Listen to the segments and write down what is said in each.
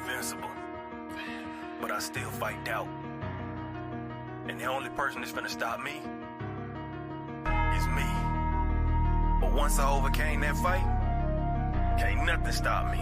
invincible, but I still fight doubt. And the only person that's finna stop me is me. But once I overcame that fight, can't nothing stop me.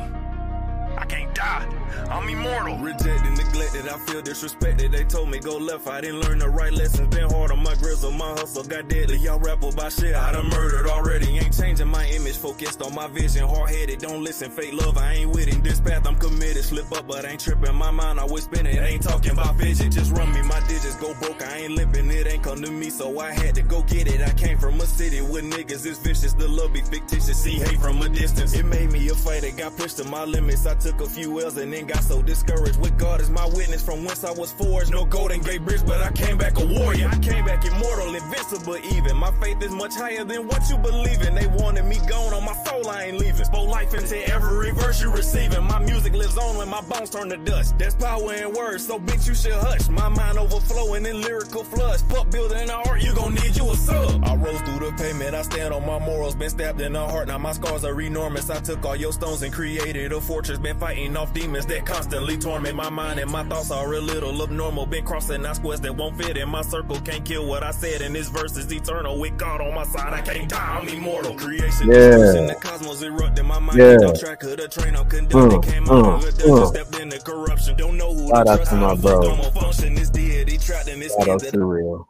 I can't die. I'm immortal. Rejected, neglected, I feel disrespected. They told me go left, I didn't learn the right lessons. Been hard on my grizzle, my hustle got deadly. Y'all rap about shit I done murdered already. Ain't changing my image, focused on my vision. Hard-headed, don't listen, fake love, I ain't with it. This path I'm committed, slip up but ain't tripping. My mind always spinning, ain't talking about vision. Just run me, my digits go broke, I ain't limping. It ain't come to me, so I had to go get it. I came from a city with niggas, it's vicious. The love be fictitious, see hate from a distance. It made me a fighter, got pushed to my limits. I took a few L's and then got so discouraged. With God as my witness, from whence I was forged. No Golden Gate Bridge, but I came back a warrior. I came back immortal, invincible even. My faith is much higher than what you believe in. They wanted me gone on my soul, I ain't leaving. Spoke life into every verse you receiving. My music lives on when my bones turn to dust. There's power in words, so bitch you should hush. My mind overflowing in lyrical floods. Fuck building an art, you gon' need you a sub. I rose through the pavement, I stand on my morals. Been stabbed in the heart, now my scars are enormous. I took all your stones and created a fortress. Been fighting off demons that constantly torment my mind, and my thoughts are a little abnormal. Been crossing out squares that won't fit in my circle. Can't kill what I said, and this verse is eternal. With God on my side, I can't die, I'm immortal. Creation is in the cosmos erupting. My mind is on track of the train I'm conducting. Came out of a dungeon, stepped into corruption. Don't know who to trust, how the fuck function. This deity trapped in this skin. Too real.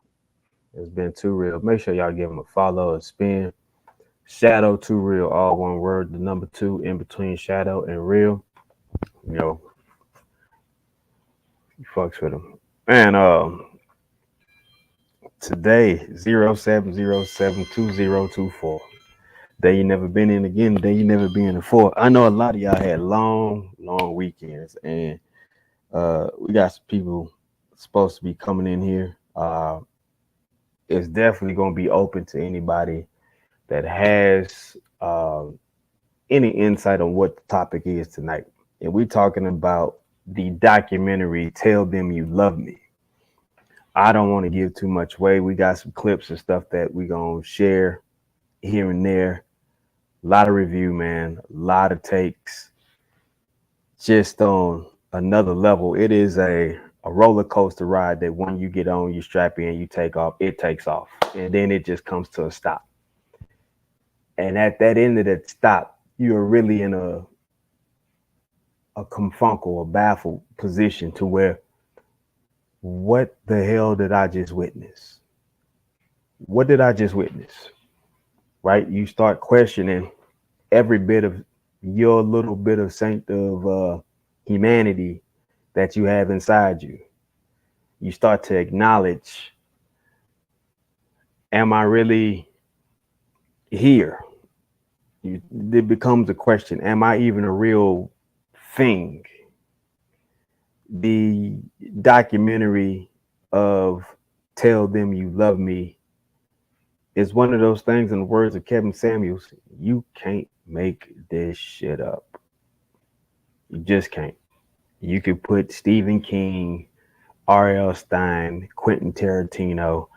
It's been too real. Make sure y'all give him a follow, a spin. Shadow Too Real, all one word. The number 2 in between Shadow and Real. You know, you fucks with him. Man, today 07072024. Day you never been in again, day you never been before. I know a lot of y'all had long weekends, and we got some people supposed to be coming in here. It's definitely gonna be open to anybody that has any insight on what the topic is tonight. And we're talking about the documentary Tell Them You Love Me. I don't want to give too much away. We got some clips and stuff that we're going to share here and there. A lot of review, man. A lot of takes. Just on another level. It is a roller coaster ride that when you get on, you strap in, you take off, it takes off. And then it just comes to a stop. And at that end of that stop, you're really in a confunkel, a baffled position to where, what the hell did I just witness? What did I just witness? Right? You start questioning every bit of your little bit of saint of humanity that you have inside you. You start to acknowledge, am I really here? It becomes a question. Am I even a real thing? The documentary of Tell Them You Love Me is one of those things, in the words of Kevin Samuels, you can't make this shit up. You just can't. You could put Stephen King, R.L. Stein, Quentin Tarantino,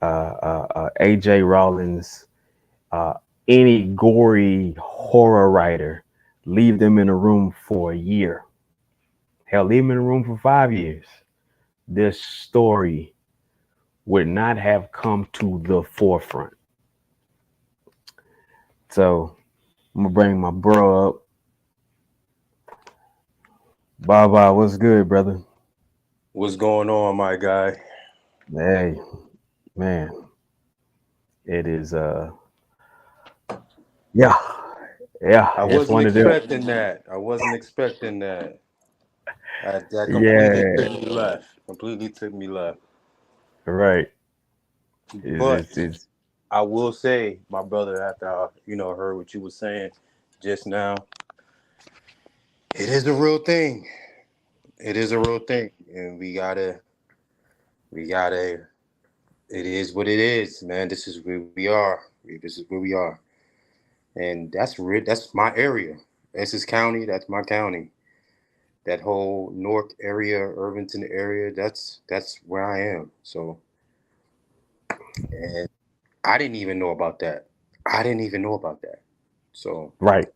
A.J. Rollins, any gory horror writer, leave them in a room for a year. Hell, leave them in a room for 5 years. This story would not have come to the forefront. So I'm gonna bring my bro up. Baba, what's good, brother? What's going on, my guy? Hey, man. It is yeah. I wasn't expecting that. That completely took me left. Right. But I will say, my brother, after I, heard what you were saying just now, it is a real thing. It is a real thing, and we gotta. It is what it is, man. This is where we are. And that's my area. Essex County, that's my county. That whole North area, Irvington area, that's where I am. So, and I didn't even know about that. So right.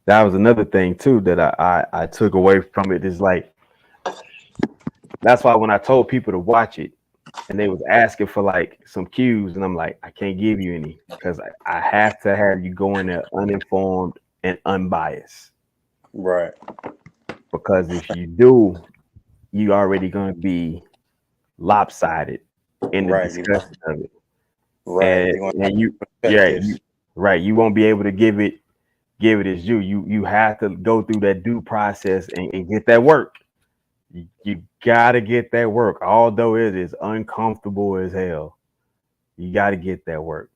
that was another thing too that I took away from it is like that's why when I told people to watch it and they was asking for like some cues and I'm like I can't give you any because I have to have you go in there uninformed and unbiased Right. because if you do, you already gonna be lopsided in the Right. discussion of it, Right. You're gonna have and you yeah perspectives. right you won't be able to give it as you have to go through that due process and get that work. You gotta get that work, although it is uncomfortable as hell. You gotta get that work.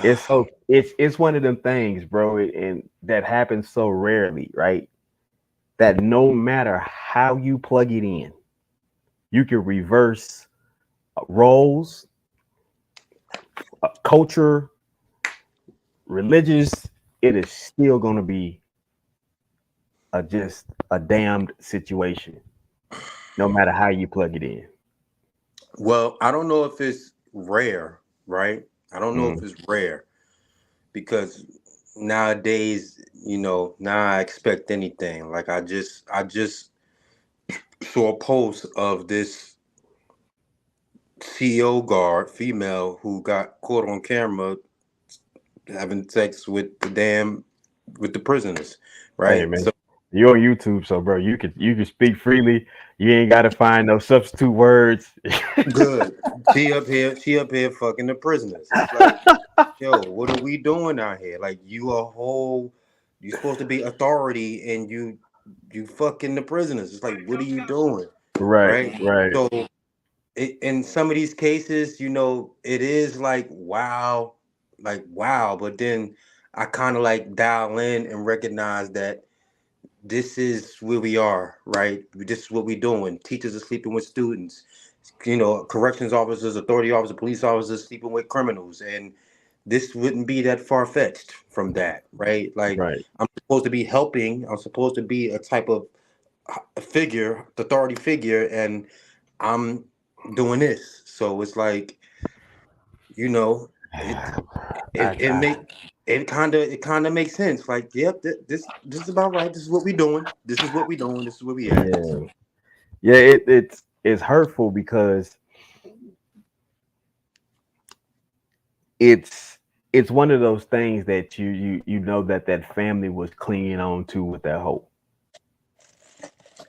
It's one of them things, bro, and that happens so rarely, right? That no matter how you plug it in, you can reverse roles, culture, religious. It is still gonna be just a damned situation, no matter how you plug it in. Well, I don't know if it's rare, right? I don't know if Mm. it's rare because nowadays, now I expect anything. Like I just saw a post of this CEO guard, female, who got caught on camera having sex with the prisoners, Hey right? man, So you're on YouTube, so bro, you can speak freely. You ain't got to find no substitute words. good. She up here fucking the prisoners. It's like, yo, what are we doing out here? Like, you supposed to be authority, and you fucking the prisoners. It's like, what are you doing, Right, right? right. So, in some of these cases, it is like wow. But then I kind of like dial in and recognize that this is where we are, right? This is what we're doing. Teachers are sleeping with students. Corrections officers, authority officers, police officers sleeping with criminals, and this wouldn't be that far fetched from that, right? Like, Right. I'm supposed to be helping. I'm supposed to be a type of figure, authority figure, and I'm doing this. So it's like, you know, it I, it it I, make it kind of makes sense. Like, yep, this is about right. This is what we doing. This is what we doing. This is where we at. yeah, yeah. It's hurtful because it's it's one of those things that you know that family was clinging on to with their hope,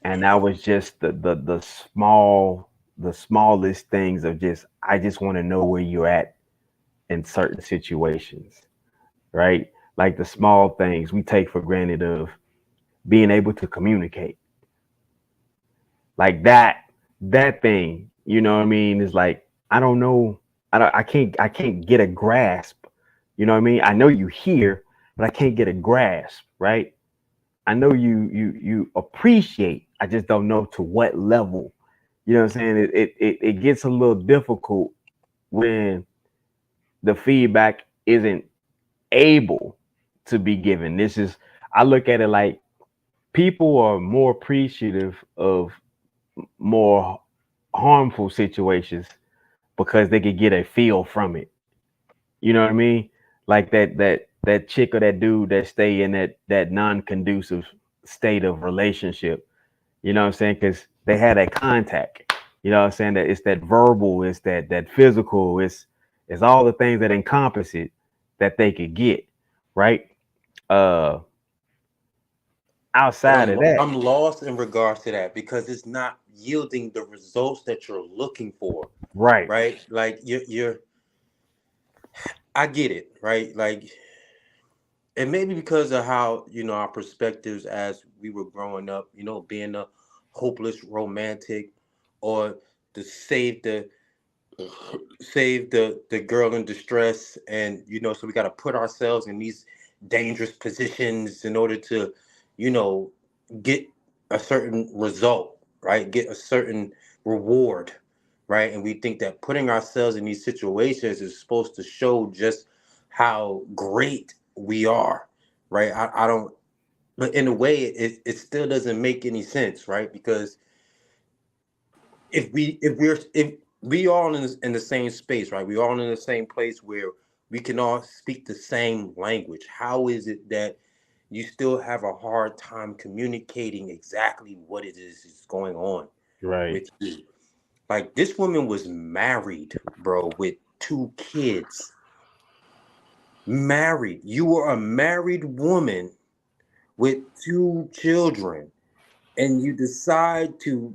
and that was just the smallest things of just I just want to know where you're at in certain situations, right? Like the small things we take for granted of being able to communicate, like that thing. You know what I mean? Is like I don't know. I can't get a grasp. You know what I mean? I know you hear, but I can't get a grasp, right? I know you appreciate. I just don't know to what level. You know what I'm saying? It gets a little difficult when the feedback isn't able to be given. This is I look at it like people are more appreciative of more harmful situations because they could get a feel from it. You know what I mean? Like that chick or that dude that stay in that non-conducive state of relationship. You know what I'm saying? Because they had that contact. You know what I'm saying? That it's that verbal, it's that physical, it's all the things that encompass it that they could get, right? Uh But outside I'm of that, I'm lost in regards to that because it's not yielding the results that you're looking for, right. right? Like, I get it, right? Like, and maybe because of how our perspectives as we were growing up, being a hopeless romantic, or to save the girl in distress, and so we got to put ourselves in these dangerous positions in order to you know get a certain result, right? Get a certain reward, right? And we think that putting ourselves in these situations is supposed to show just how great we are, right? I don't, but in a way it still doesn't make any sense, right? Because if we all in the same space, right? We all in the same place where we can all speak the same language. How is it that you still have a hard time communicating exactly what it is going on Right. with you. Like, this woman was married, bro, with 2 kids. Married. You were a married woman with 2 children, and you decide to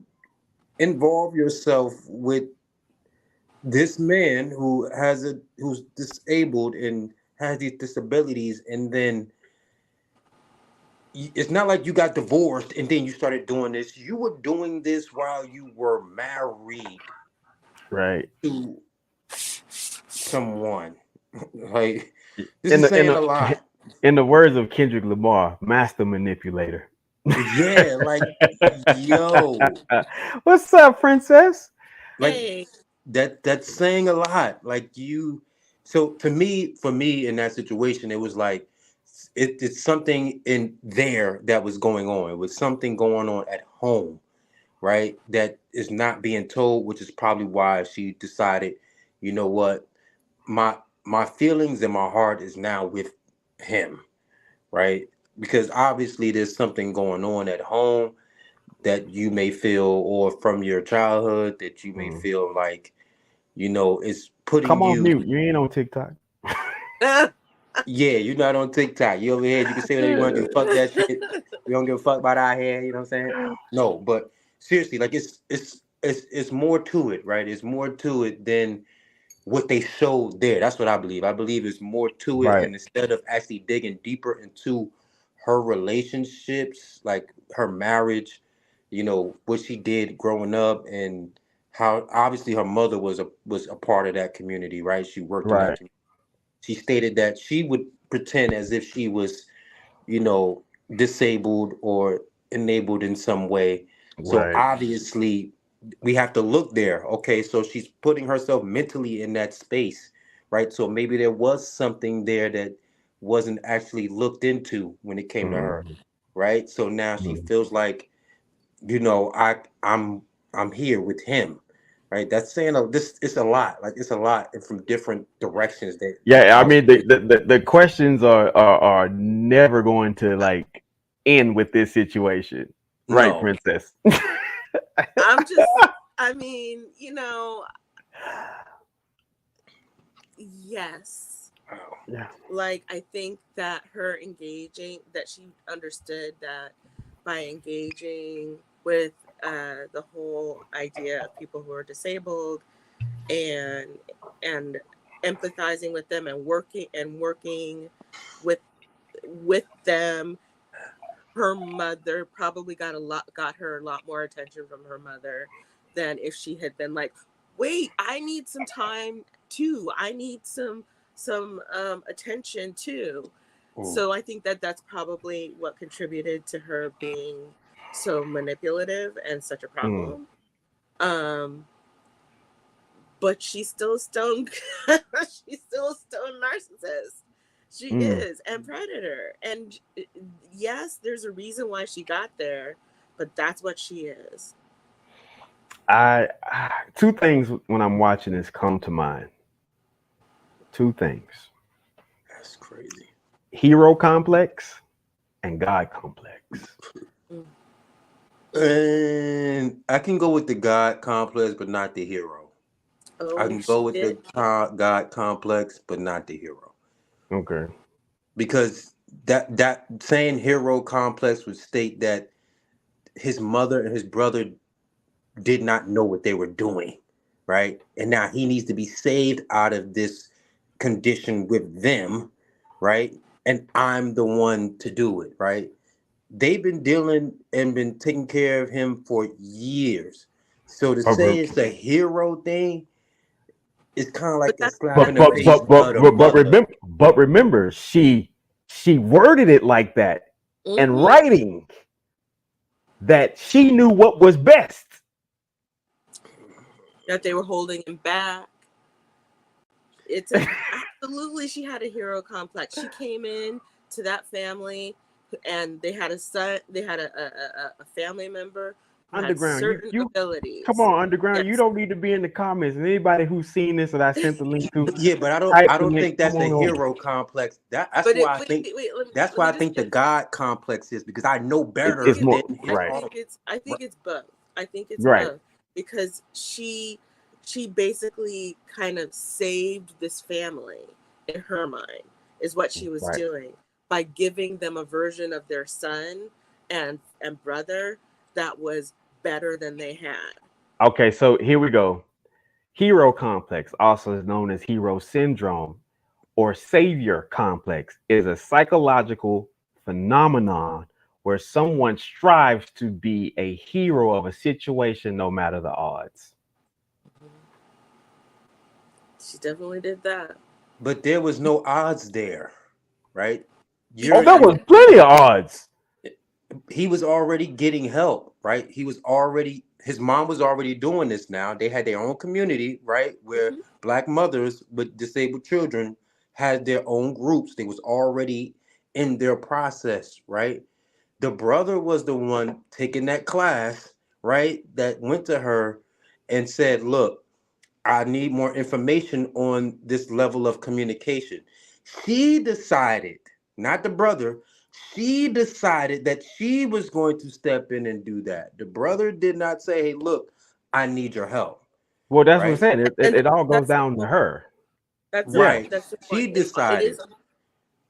involve yourself with this man who's disabled and has these disabilities, and then it's not like you got divorced and then you started doing this. You were doing this while you were married Right. to someone. Like, this In is the in saying a the lot. in the words of Kendrick Lamar, master manipulator. Yeah, like, yo, What's up, princess? like, Hey, that's saying a lot. Like, you. So to me, for me in that situation, it was like it's something in there that was going on. It was something going on at home, right? That is not being told, which is probably why she decided, you know what, my my feelings and my heart is now with him, right? Because obviously there's something going on at home that you may feel, or from your childhood that you may Mm. feel like, is putting Come on you. mute. You ain't on TikTok. Yeah, you're not on TikTok. You over here, you can say whatever you want to do. Fuck that shit. We don't give a fuck about our hair. You know what I'm saying? No, but seriously, like, it's more to it, right? It's more to it than what they showed there. That's what I believe. I believe it's more to it, Right. and instead of actually digging deeper into her relationships, like her marriage, what she did growing up, and how obviously her mother was a part of that community, right? She worked in that Right. community. She stated that she would pretend as if she was, you know, disabled or enabled in some way. So Right. obviously, we have to look there. Okay, so she's putting herself mentally in that space, right? So maybe there was something there that wasn't actually looked into when it came to her, Mm. right? So now she Mm. feels like, I'm here with him, right? That's saying this. It's a lot. Like, it's a lot, and from different directions that Yeah, I how. mean the questions are never going to like end with this situation. Right, No. princess? I'm just, I mean, yes. Yeah. Like, I think that that she understood that by engaging with the whole idea of people who are disabled, and and empathizing with them, and working with them, her mother probably got her a lot more attention from her mother than if she had been like, wait, I need some time too, I need some attention too. Mm. So I think that that's probably what contributed to her being so manipulative and such a Mm. problem. But she's still a stone she's still a stone narcissist. She Mm. is, and predator. And yes, there's a reason why she got there, but that's what she is. Two things when I'm watching this come to mind. Two things: That's crazy. hero complex and God complex. Mm. And I can go with the God complex, but not the hero. I Oh, can she go with did. the God complex, but not the hero. Okay. Because that saying hero complex would state that his mother and his brother did not know what they were doing, right? And now he needs to be saved out of this condition with them, right? And I'm the one to do it, right? They've been dealing and been taking care of him for years. So to But say it's a hero thing, it's kind of But like a that's slap but in the that's but the face but thing. of but the but, but mother. remember she worded it like that in Mm-hmm. writing that she knew what was best. That they were holding him back. Absolutely, she had a hero complex. She came in to that family, and they had a son. They had a family member had Underground, certain you abilities. come on, Underground. You Yes. don't need to be in the comments. And anybody who's seen this that I sent the link to, Yeah, but type I in don't it. think that's Come a on over. hero complex. That's But why I think that's let why me I just think the get. God complex is, because I know I better think It's it's. more than his I right, father. think it's both. I think it's right. both because she basically kind of saved this family in her mind is what she was Right. doing by giving them a version of their son and brother that was better than they had. Okay, so here we go. Hero complex, also known as hero syndrome or savior complex, is a psychological phenomenon where someone strives to be a hero of a situation no matter the odds. She definitely did that. But there was no odds there, right? Oh, there was plenty of odds. He was already getting help, right? His mom was already doing this now. They had their own community, right? Where Black mothers with disabled children had their own groups. They was already in their process, right? The brother was the one taking that class, right? That went to her and said, look, I need more information on this level of communication. She decided, not the brother, she decided that she was going to step in and do that. The brother did not say, hey, look, I need your help. Well, that's what I'm Right? saying. It all goes That's the down to point. her. That's Yeah. Right. that's the She point. It decided. is,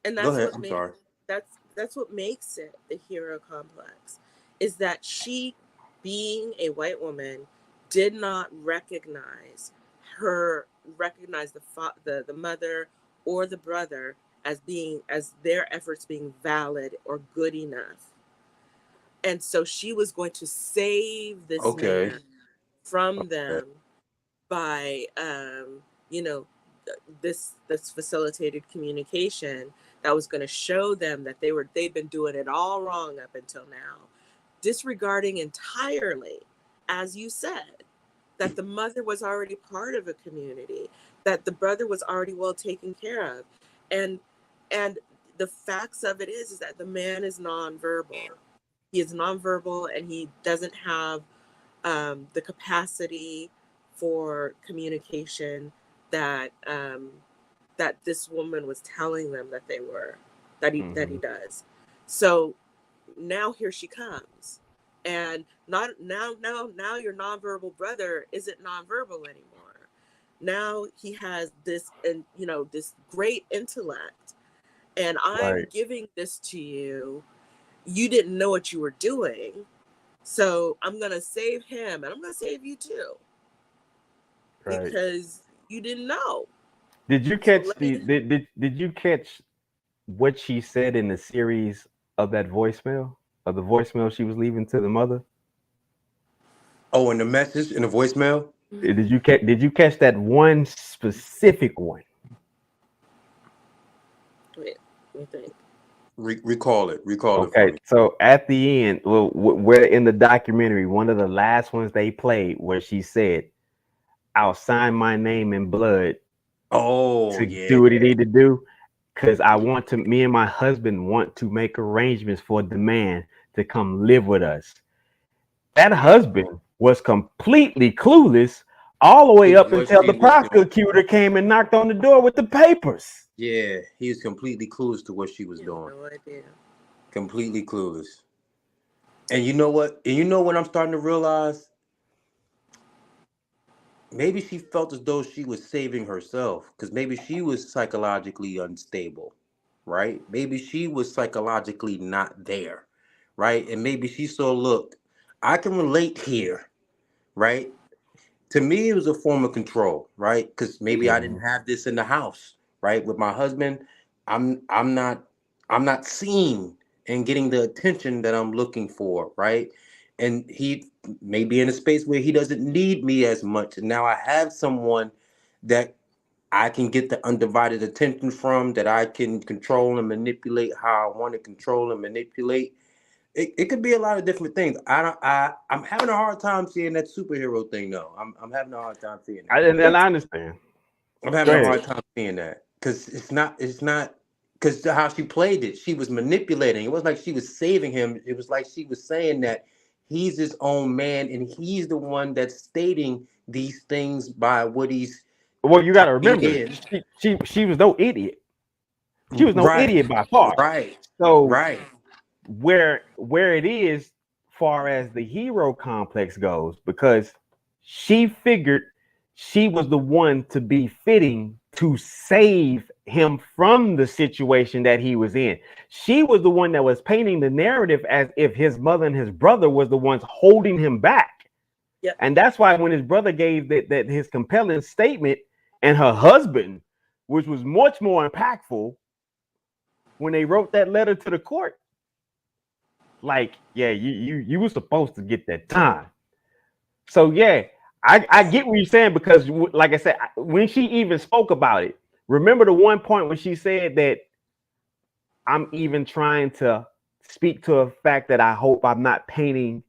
and Go that's ahead. what I'm makes sorry. that's what makes it the hero complex, is that she, being a white woman, did not recognize the mother or the brother as their efforts being valid or good enough, and so she was going to save this Okay. man from Okay. them by you know this facilitated communication that was going to show them that they've been doing it all wrong up until now, disregarding entirely, as you said, that the mother was already part of a community, that the brother was already well taken care of, and the facts of it is that the man is nonverbal. He is nonverbal, and he doesn't have the capacity for communication that that this woman was telling them that he does. So now here she comes, and not now your nonverbal brother isn't nonverbal anymore. Now he has this, and this great intellect, and I'm Right. giving this to you. You didn't know what you were doing, so I'm gonna save him, and I'm gonna save you too, Right. because you didn't know. Did you So catch let me. did you catch what she said in the series of that voicemail? Of the voicemail she was leaving to the mother? Oh, and the message in the voicemail? Did you catch that one specific one? Wait, let me think. Recall it. Recall it for Okay, me. so at the end, well, where in the documentary, one of the last ones they played, where she said, "I'll sign my name in blood Oh, to yeah. do what he need to do, because me and my husband want to make arrangements for the man to come live with us." That husband was completely clueless all the way up What until she the was doing. prosecutor came and knocked on the door with the papers. Yeah, he was completely clueless to what she was doing. No idea. Completely clueless. And you know what? And you know what I'm starting to realize? Maybe she felt as though she was saving herself, because maybe she was psychologically unstable, right? Maybe she was psychologically not there, right? And maybe she saw, look, I can relate here, right? To me, it was a form of control, right? Because maybe I didn't have this in the house, right? With my husband, I'm not seen and getting the attention that I'm looking for, right? And he may be in a space where he doesn't need me as much. And now I have someone that I can get the undivided attention from, that I can control and manipulate how I want to control and manipulate. It could be a lot of different things. I'm having a hard time seeing that superhero thing though. I'm having a hard time seeing that. And I understand. I'm Go having a ahead. hard time seeing that because it's not because how she played it, she was manipulating. It wasn't like she was saving him. It was like she was saying that He's his own man, and he's the one that's stating these things by what he's Well, you got to he remember, is. she was no idiot. She was no Right, idiot by far. right, So right. where it is far as the hero complex goes, because she figured she was the one to be fitting to save him from the situation that he was in. She was the one that was painting the narrative as if his mother and his brother was the ones holding him back. Yep. And that's why when his brother gave that his compelling statement, and her husband, which was much more impactful, when they wrote that letter to the court, like, yeah, you were supposed to get that time. So yeah, I get what you're saying, because like I said, when she even spoke about it, remember the one point when she said that I'm even trying to speak to a fact that I hope I'm not painting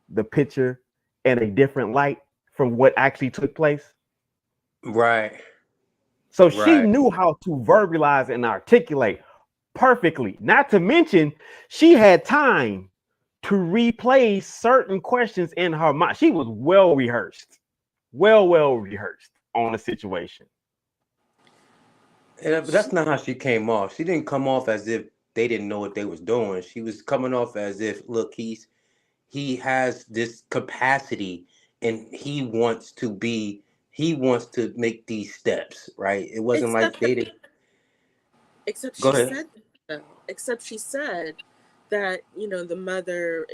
the picture in a different light from what actually took place. Right. So she Right. knew how to verbalize and articulate perfectly. Not to mention, she had time to replay certain questions in her mind. She was well rehearsed on the situation. But that's not how she came off. She didn't come off as if they didn't know what they was doing. She was coming off as if, look, he has this capacity, and he wants to make these steps, right? It wasn't like they didn't. Except Go she ahead. said that, except she said that, the mother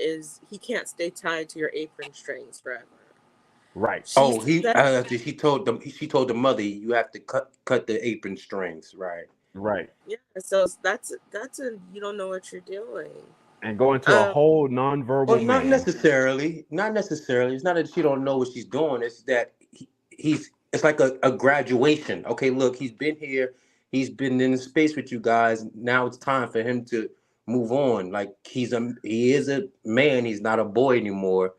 he can't stay tied to your apron strings forever. Right. She Oh, said, she told the mother, you have to cut the apron strings, right? Right. yeah. So that's a you don't know what you're doing. And go into a whole nonverbal Well, not man. necessarily. Not necessarily. It's not that she don't know what she's doing. It's that it's like a graduation. Okay, look, he's been here. He's been in space with you guys. Now it's time for him to move on. Like he is a man. He's not a boy anymore.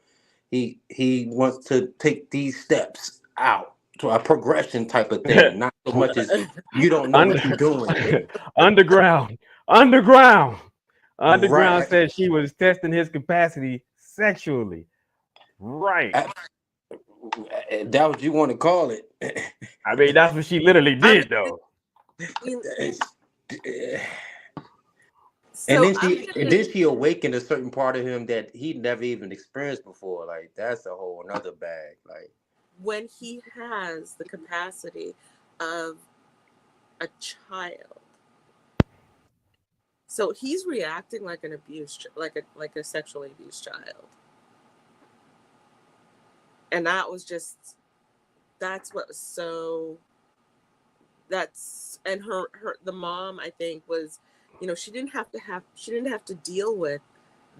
He wants to take these steps out to a progression type of thing. Not so much as you don't know what you're doing. Underground Right. said she was testing his capacity sexually. Right. That what you want to call it. I mean, that's what she literally did, though. And then she awakened a certain part of him that he never even experienced before. Like that's a whole another bag. Like when he has the capacity of a child, so he's reacting like an abused, like a sexually abused child, and that's what was so. And the mom, I think, was, she didn't have to deal with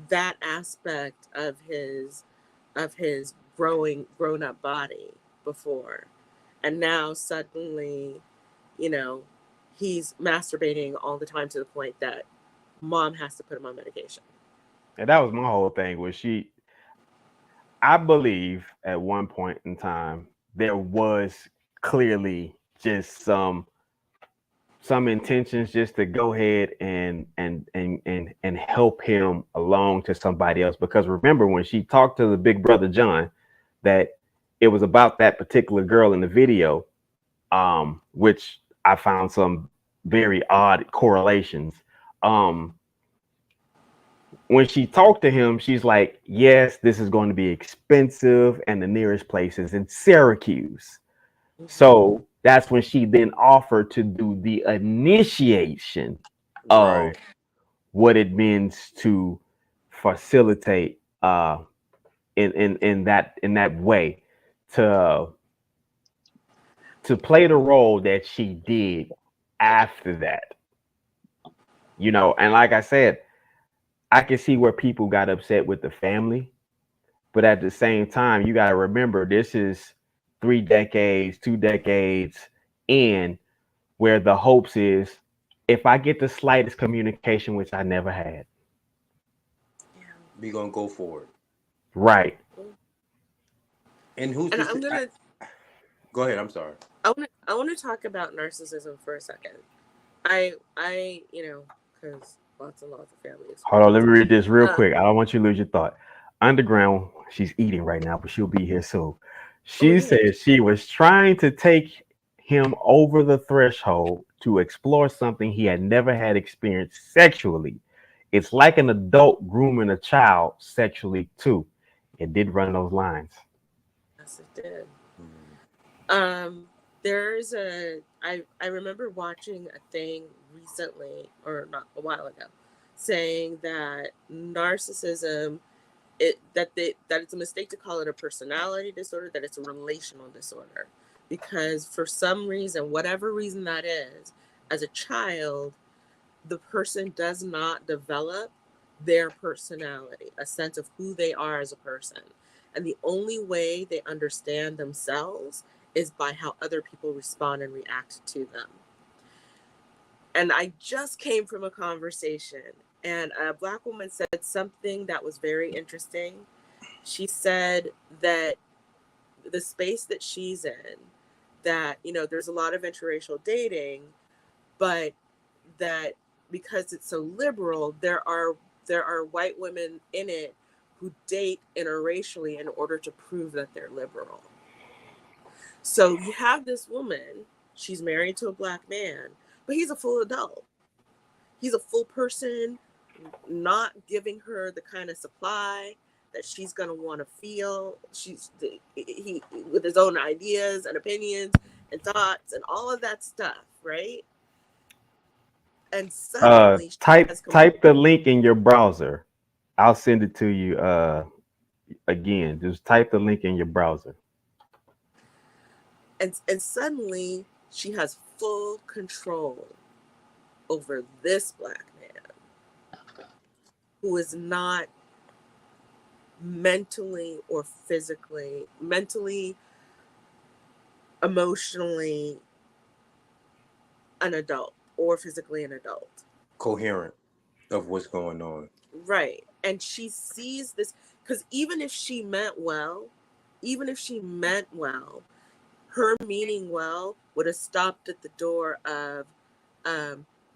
that aspect of his grown up body before, and now suddenly, he's masturbating all the time to the point that mom has to put him on medication. And that was my whole thing. I believe at one point in time there was clearly just some intentions just to go ahead and help him along to somebody else. Because remember, when she talked to the big brother John, that it was about that particular girl in the video, which I found some very odd correlations. When she talked to him, she's like, yes, this is going to be expensive, and the nearest place is in Syracuse. So that's when she then offered to do the initiation of what it means to facilitate in that way, to play the role that she did after that. And like I said, I can see where people got upset with the family, but at the same time, you got to remember, this is 2 decades in, where the hopes is, if I get the slightest communication, which I never had, we gonna go for it. Right. And who's I'm gonna go ahead. I'm sorry. I want to talk about narcissism for a second. I because lots and lots of families. Hold on, let me read this real quick. I don't want you to lose your thought. underground. She's eating right now, but she'll be here soon. She said she was trying to take him over the threshold to explore something he had never had experienced sexually. It's like an adult grooming a child sexually too. It did run those lines. Yes, it did. There's I remember watching a thing recently, or not a while ago, saying that narcissism, that it's a mistake to call it a personality disorder, that it's a relational disorder, because for some reason, whatever reason that is, as a child, the person does not develop their personality, a sense of who they are as a person. And the only way they understand themselves is by how other people respond and react to them. And I just came from a conversation, and a Black woman said something that was very interesting. She said that the space that she's in, that, there's a lot of interracial dating, but that because it's so liberal, there are white women in it who date interracially in order to prove that they're liberal. So you have this woman, she's married to a Black man, but he's a full adult. He's a full person, not giving her the kind of supply that she's going to want to feel. He with his own ideas and opinions and thoughts and all of that stuff, right? And suddenly type the link in your browser. I'll send it to you again. Just type the link in your browser. And suddenly she has full control over this Black man who is not mentally, emotionally an adult, or physically an adult. Coherent of what's going on. Right. And she sees this, because even if she meant well, her meaning well would have stopped at the door of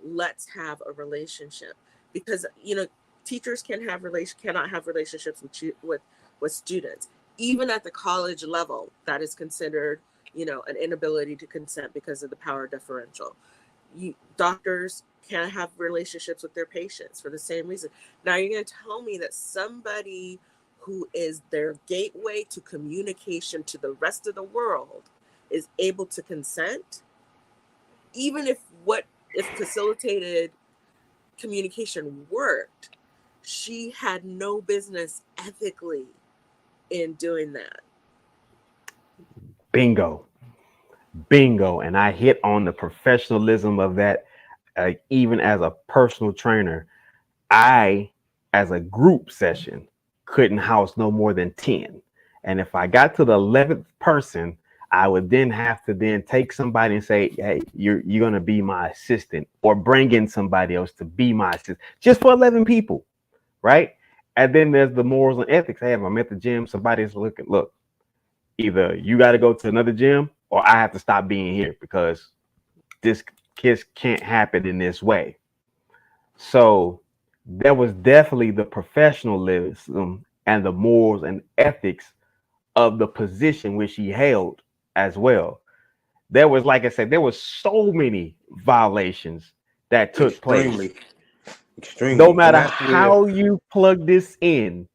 let's have a relationship. Because, teachers cannot have relationships with students. Even at the college level, that is considered, an inability to consent because of the power differential. Doctors can't have relationships with their patients for the same reason. Now you're going to tell me that somebody who is their gateway to communication to the rest of the world is able to consent, even if facilitated communication worked, she had no business ethically in doing that. Bingo. And I hit on the professionalism of that. Even as a personal trainer, I, as a group session, couldn't house no more than 10. And if I got to the 11th person, I would then have to take somebody and say, hey, you're going to be my assistant, or bring in somebody else to be my assistant, just for 11 people. Right. And then there's the morals and ethics. Hey, if I'm at the gym, somebody's look, either you got to go to another gym, or I have to stop being here because this kiss can't happen in this way. So there was definitely the professionalism and the morals and ethics of the position which he held as well. There was, like I said, there was so many violations that took place. Extremely. No matter how you plug this in,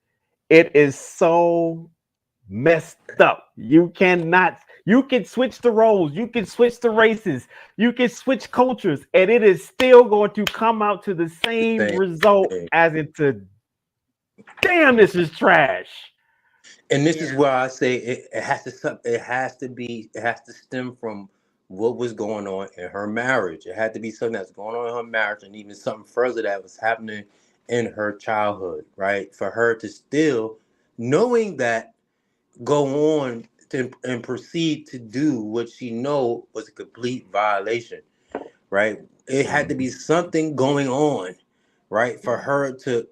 it is so messed up. You can switch the roles, you can switch the races, you can switch cultures, and it is still going to come out to the same result as into, damn, this is trash. And this is where I say it has to stem from what was going on in her marriage. It had to be something that's going on in her marriage, and even something further that was happening in her childhood, right? For her to still, knowing that, go on and proceed to do what she know was a complete violation, right? It had to be something going on, right, for her to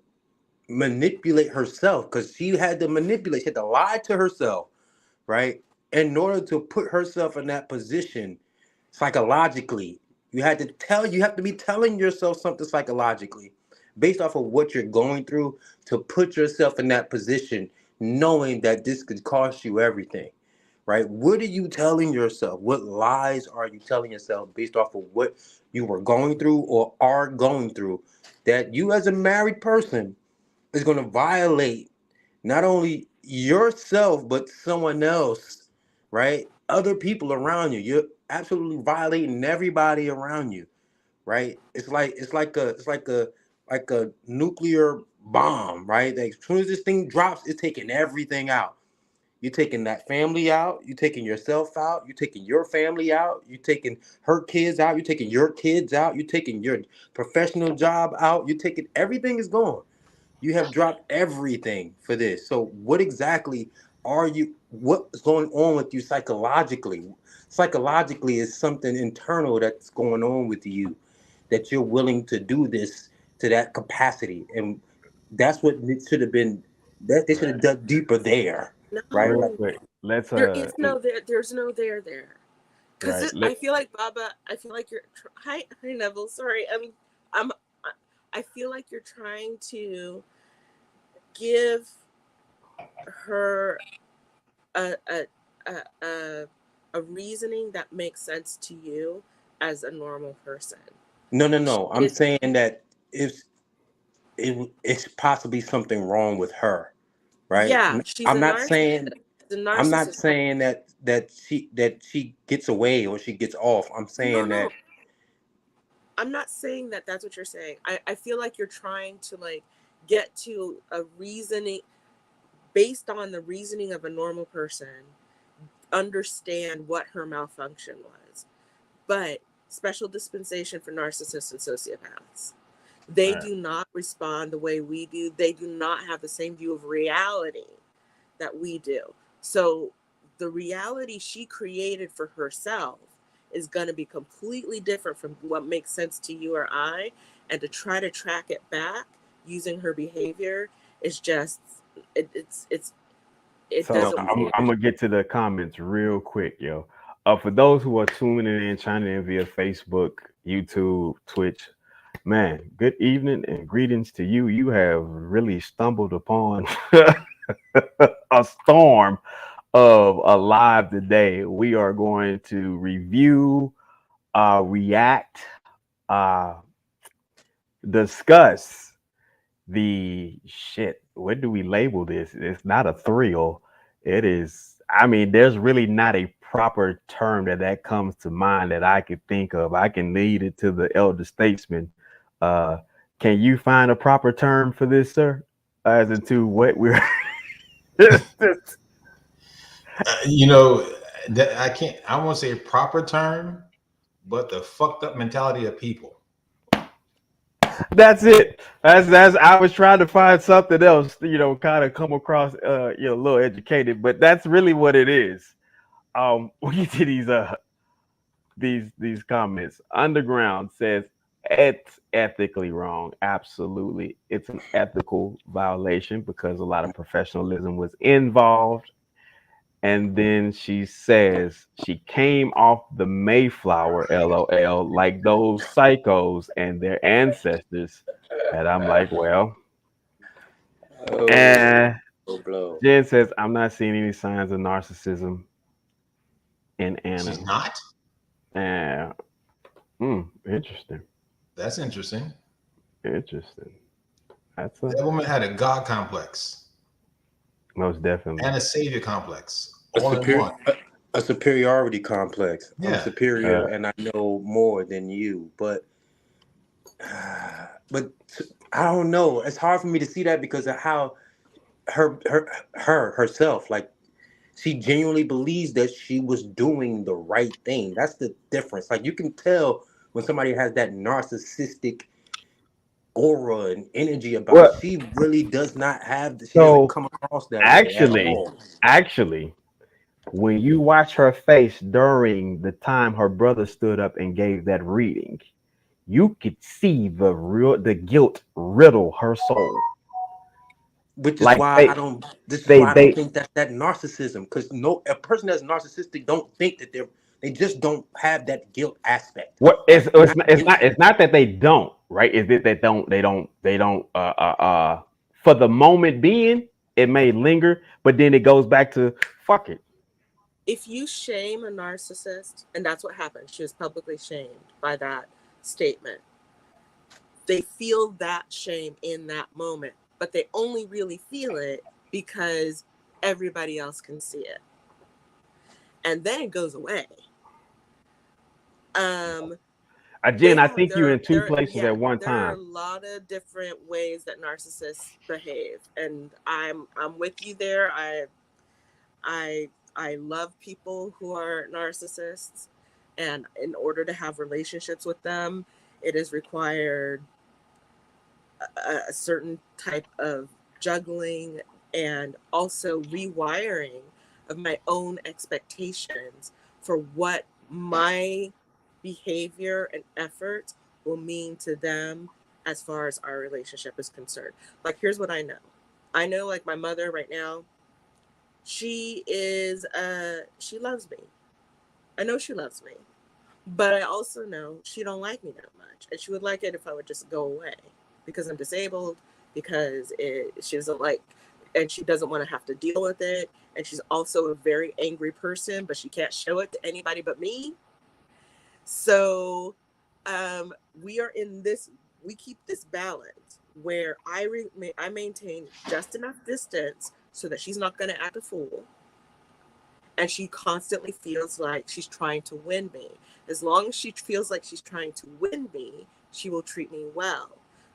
manipulate herself, because she had to lie to herself, right, in order to put herself in that position psychologically. You have to be telling yourself something psychologically, based off of what you're going through, to put yourself in that position, knowing that this could cost you everything, right? What are you telling yourself? What lies are you telling yourself based off of what you were going through or are going through, that you as a married person is going to violate not only yourself, but someone else, right? Other people around you. You're absolutely violating everybody around you, right? It's like a nuclear bomb, right? Like, as soon as this thing drops, it's taking everything out. You're taking that family out. You're taking yourself out. You're taking your family out. You're taking her kids out. You're taking your kids out. You're taking your professional job out. You're taking everything is gone. You have dropped everything for this. So what exactly what's going on with you psychologically? Psychologically is something internal that's going on with you, that you're willing to do this to that capacity. And that's what it should have been, that they should have dug deeper there. No, Right? Wait, let's there is no there. There's no there. Because right, I feel like Baba. I feel like you're. Hi, Neville. Sorry, I feel like you're trying to give her a reasoning that makes sense to you as a normal person. No. I'm saying that it's possibly something wrong with her, right? Yeah, she's I'm a not narcissist. saying She's a narcissist. I'm not saying that she gets away or she gets off. I'm saying No. that I'm not saying that that's what you're saying. I feel like you're trying to like get to a reasoning based on the reasoning of a normal person, understand what her malfunction was. But special dispensation for narcissists and sociopaths. They do not respond the way we do. They do not have the same view of reality that we do. So the reality she created for herself is going to be completely different from what makes sense to you or I. And to try to track it back using her behavior is just, it so doesn't I'm gonna get to the comments real quick, yo. For those who are tuning in, chiming in via Facebook, YouTube, Twitch, man, good evening and greetings to you. You have really stumbled upon a storm of a live today. We are going to review, react, discuss the shit. What do we label this? It's not a thrill. It is, I mean, there's really not a proper term that comes to mind that I could think of. I can lead it to the elder statesman. Can you find a proper term for this, sir? As into what we're that I can't, I won't say a proper term, but the fucked up mentality of people. That's it. That's I was trying to find something else, kind of come across a little educated, but that's really what it is. We get to these comments. Underground says it's ethically wrong. Absolutely. It's an ethical violation because a lot of professionalism was involved. And then she says she came off the Mayflower, LOL, like those psychos and their ancestors. And I'm like, well. And Jen says, I'm not seeing any signs of narcissism in Anna. She's not? Interesting. That's interesting. Interesting. That woman had a God complex. Most definitely. And a savior complex. A superiority complex. Yeah. I'm superior and I know more than you. But I don't know. It's hard for me to see that because of how herself, like, she genuinely believes that she was doing the right thing. That's the difference. Like, you can tell when somebody has that narcissistic aura and energy about it. She really does not have. She doesn't come across that. Actually, when you watch her face during the time her brother stood up and gave that reading, you could see the guilt riddle her soul. Which is why I don't think that's that narcissism. Because a person that's narcissistic don't think that They just don't have that guilt aspect. What it's not that they don't, right? Is it that they don't for the moment being, it may linger, but then it goes back to fuck it. If you shame a narcissist, and that's what happened, she was publicly shamed by that statement. They feel that shame in that moment, but they only really feel it because everybody else can see it. And then it goes away. Jen, I think you're in two places at one time. There are a lot of different ways that narcissists behave, and I'm with you there. I love people who are narcissists, and in order to have relationships with them, it is required a certain type of juggling and also rewiring of my own expectations for what my behavior and effort will mean to them as far as our relationship is concerned. Like, here's what I know. I know, like, my mother right now, she loves me. I know she loves me, but I also know she don't like me that much, and she would like it if I would just go away because I'm disabled, because she doesn't like, and she doesn't want to have to deal with it, and she's also a very angry person, but she can't show it to anybody but me. So we keep this balance where I maintain just enough distance so that she's not going to act a fool, and she constantly feels like she's trying to win me. As long as she feels like she's trying to win me, she will treat me well.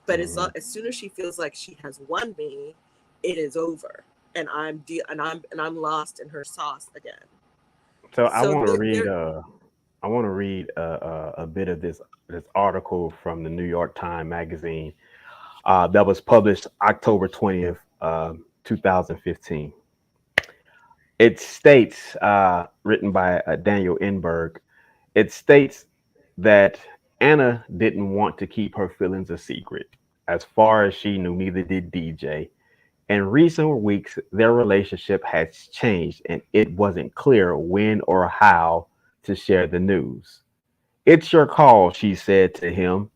But as soon as she feels like she has won me, it is over, and I'm lost in her sauce again. So I want to read a bit of this article from the New York Times magazine that was published October 20th, 2015. It states, written by Daniel Enberg, it states that Anna didn't want to keep her feelings a secret. As far as she knew, neither did DJ. In recent weeks, their relationship has changed, and it wasn't clear when or how to share the news. It's your call, she said to him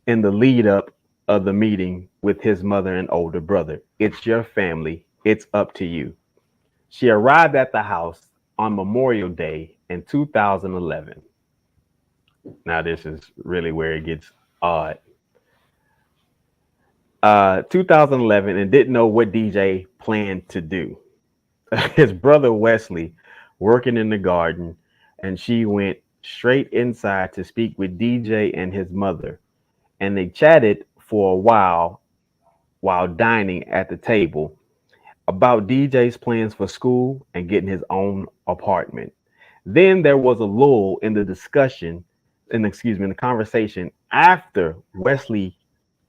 in the lead up of the meeting with his mother and older brother. It's your family. It's up to you. She arrived at the house on Memorial Day in 2011. Now, this is really where it gets odd. 2011, and didn't know what DJ planned to do. His brother Wesley working in the garden, and she went straight inside to speak with DJ and his mother. And they chatted for a while dining at the table about DJ's plans for school and getting his own apartment. Then there was a lull in the in the conversation after Wesley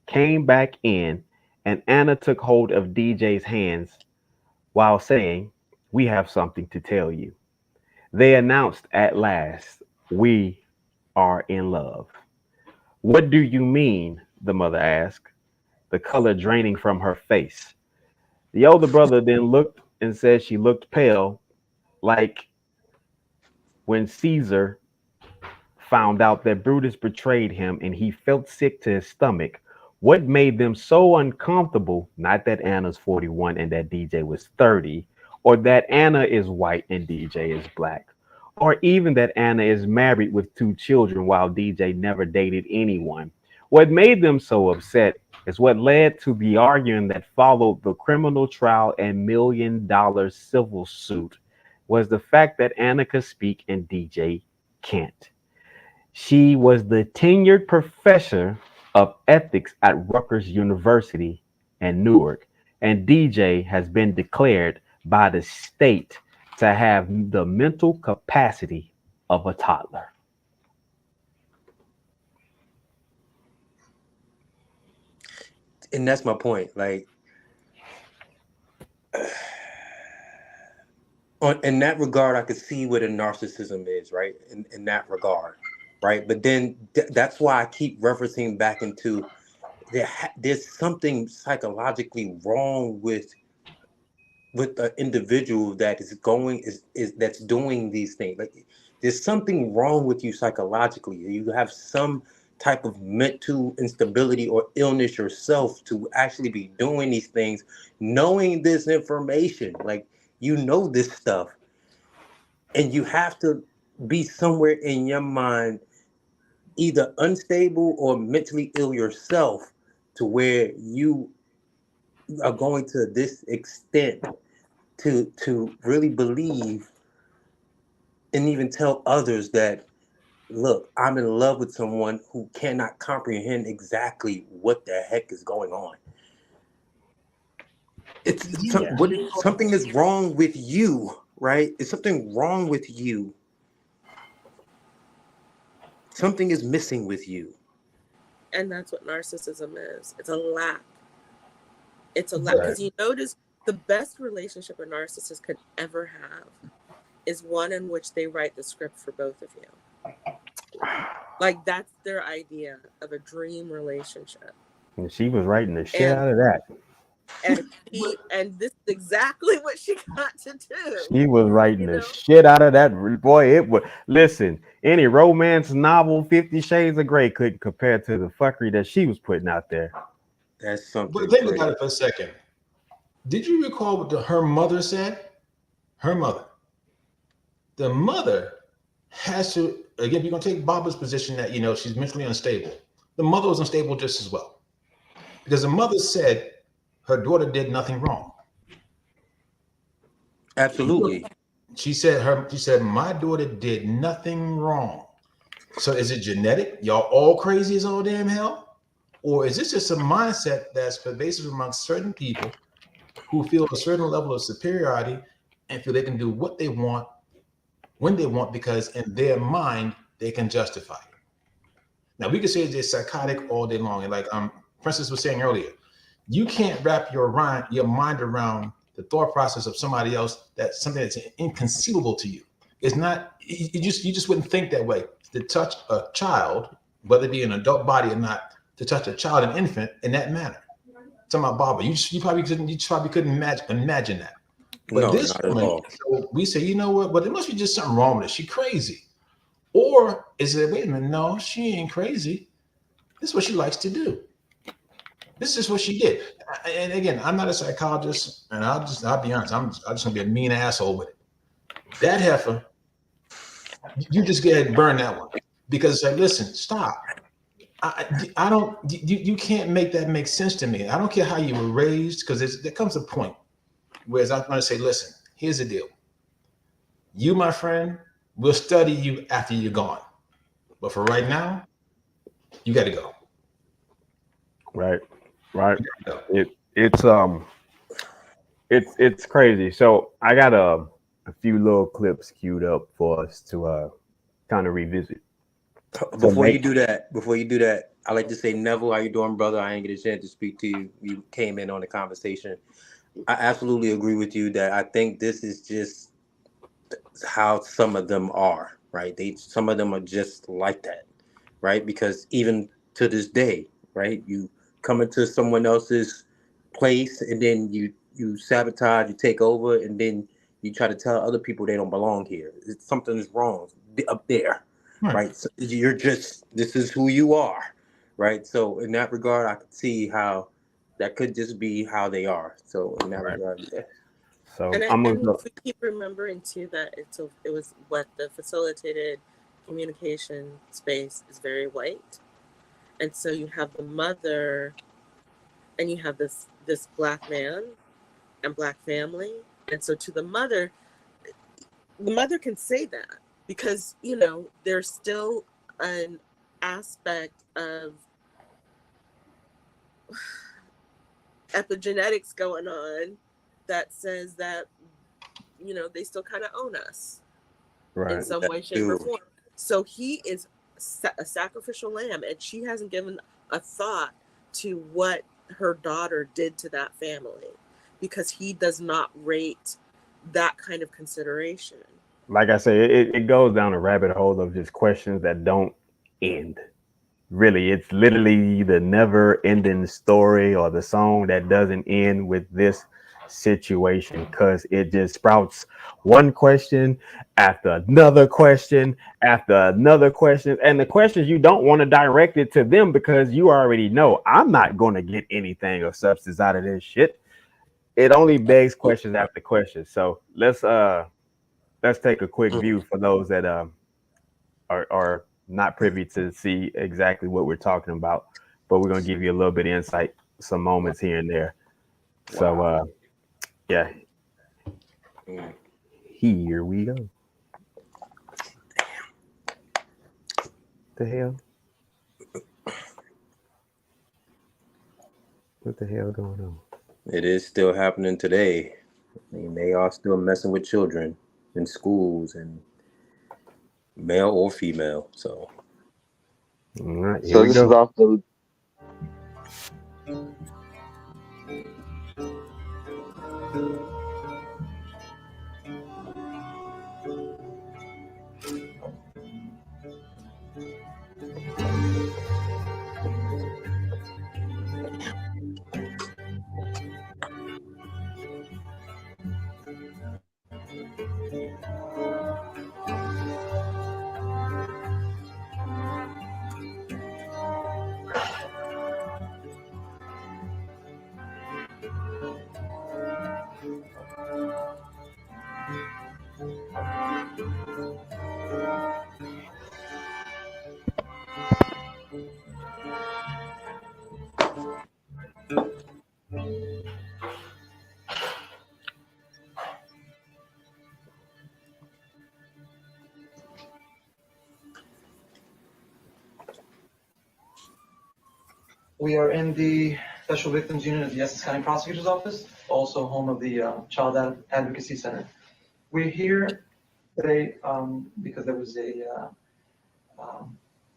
came back in and Anna took hold of DJ's hands while saying, "We have something to tell you." They announced at last, "We are in love." "What do you mean?" the mother asked, the color draining from her face. The older brother then looked and said she looked pale, like when Caesar found out that Brutus betrayed him and he felt sick to his stomach. What made them so uncomfortable, not that Anna's 41 and that DJ was 30, or that Anna is white and DJ is black, or even that Anna is married with 2 children while DJ never dated anyone. What made them so upset is what led to the arguing that followed the criminal trial and $1 million civil suit was the fact that Anna could speak and DJ can't. She was the tenured professor of ethics at Rutgers University in Newark, and DJ has been declared by the state to have the mental capacity of a toddler. And that's my point. Like, in that regard, I could see what a narcissism is, right? In that regard, right? But then that's why I keep referencing back into there's something psychologically wrong with the individual that is that's doing these things. Like, there's something wrong with you psychologically. You have some type of mental instability or illness yourself to actually be doing these things, knowing this information. Like, you know this stuff, and you have to be somewhere in your mind either unstable or mentally ill yourself to where you are going to this extent to really believe and even tell others that, look, I'm in love with someone who cannot comprehend exactly what the heck is going on. Something is wrong with you, right? It's something wrong with you. Something is missing with you. And that's what narcissism is. It's a lack. It's a lack. Because you notice the best relationship a narcissist could ever have is one in which they write the script for both of you. Like, that's their idea of a dream relationship. And she was writing the shit out of that. And this is exactly what she got to do. She was writing the shit out of that. Boy, it would. Listen, any romance novel, 50 Shades of Grey, couldn't compare to the fuckery that she was putting out there. That's something. But think about it for a second. Did you recall what her mother said? Her mother. The mother has to, again, you're going to take Barbara's position that, you know, she's mentally unstable. The mother was unstable just as well. Because the mother said her daughter did nothing wrong. Absolutely. She said, my daughter did nothing wrong. So is it genetic? Y'all all crazy as all damn hell? Or is this just a mindset that's pervasive amongst certain people who feel a certain level of superiority and feel they can do what they want when they want, because in their mind they can justify it? Now we could say they're psychotic all day long, and like Francis was saying earlier, you can't wrap your mind around the thought process of somebody else. That's something that's inconceivable to you. It's not. You just wouldn't think that way. To touch a child, whether it be an adult body or not, to touch a child, an infant, in that manner. Talking about Barbara, you probably couldn't imagine that. But no, this not at woman, all. so we say, you know what? But there must be just something wrong with her. She crazy. Or is it, wait a minute, no, she ain't crazy. This is what she likes to do. This is what she did. And again, I'm not a psychologist, and I'll be honest, I'm just gonna be a mean asshole with it. That heifer, you just go ahead and burn that one. Because like, listen, stop. I don't, you can't make that make sense to me. I don't care how you were raised, because there comes a point whereas I'm going to say, listen, here's the deal. You, my friend, we'll study you after you're gone. But for right now, you got to go. Right. It's crazy. So I got a few little clips queued up for us to kind of revisit. Before you do that, I like to say, Neville, how you doing, brother? I ain't get a chance to speak to you. You came in on the conversation. I absolutely agree with you that I think this is just how some of them are, right? Some of them are just like that, right? Because even to this day, right, you come into someone else's place and then you sabotage, you take over, and then you try to tell other people they don't belong here. Something is wrong up there, right? So this is who you are, right? So in that regard, I could see how that could just be how they are. So in that regard, yeah. So and if we keep remembering too that it was what the facilitated communication space is very white, and so you have the mother, and you have this black man and black family, and so to the mother can say that because there's still an aspect of epigenetics going on that says that they still kind of own us in some way, shape, or form. So he is a sacrificial lamb, and she hasn't given a thought to what her daughter did to that family because he does not rate that kind of consideration. Like I say, it goes down a rabbit hole of just questions that don't end. Really, it's literally the never-ending story or the song that doesn't end with this situation because it just sprouts one question after another question after another question, and the questions you don't want to direct it to them because you already know I'm not going to get anything of substance out of this shit. It only begs questions after questions. So let's take a quick view for those that are not privy to see exactly what we're talking about, but we're gonna give you a little bit of insight, some moments here and there. So yeah, here we go. The hell? What the hell going on? It is still happening today. I mean, they are still messing with children in schools, and male or female. So, All right, here So we this go. is off the. We are in the Special Victims Unit of the Essex County Prosecutor's Office, also home of the Child Advocacy Center. We're here today because there was a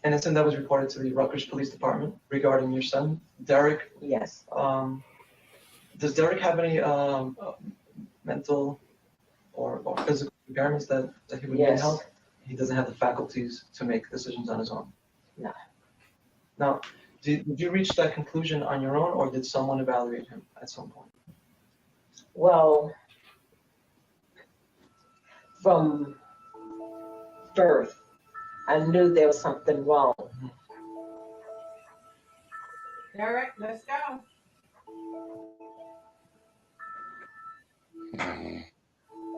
innocent that was reported to the Rutgers Police Department regarding your son, Derek. Yes. Does Derek have any mental or physical impairments that he would need help? He doesn't have the faculties to make decisions on his own? No. Now, did you reach that conclusion on your own, or did someone evaluate him at some point? Well, from birth, I knew there was something wrong. Derek, let's go. Are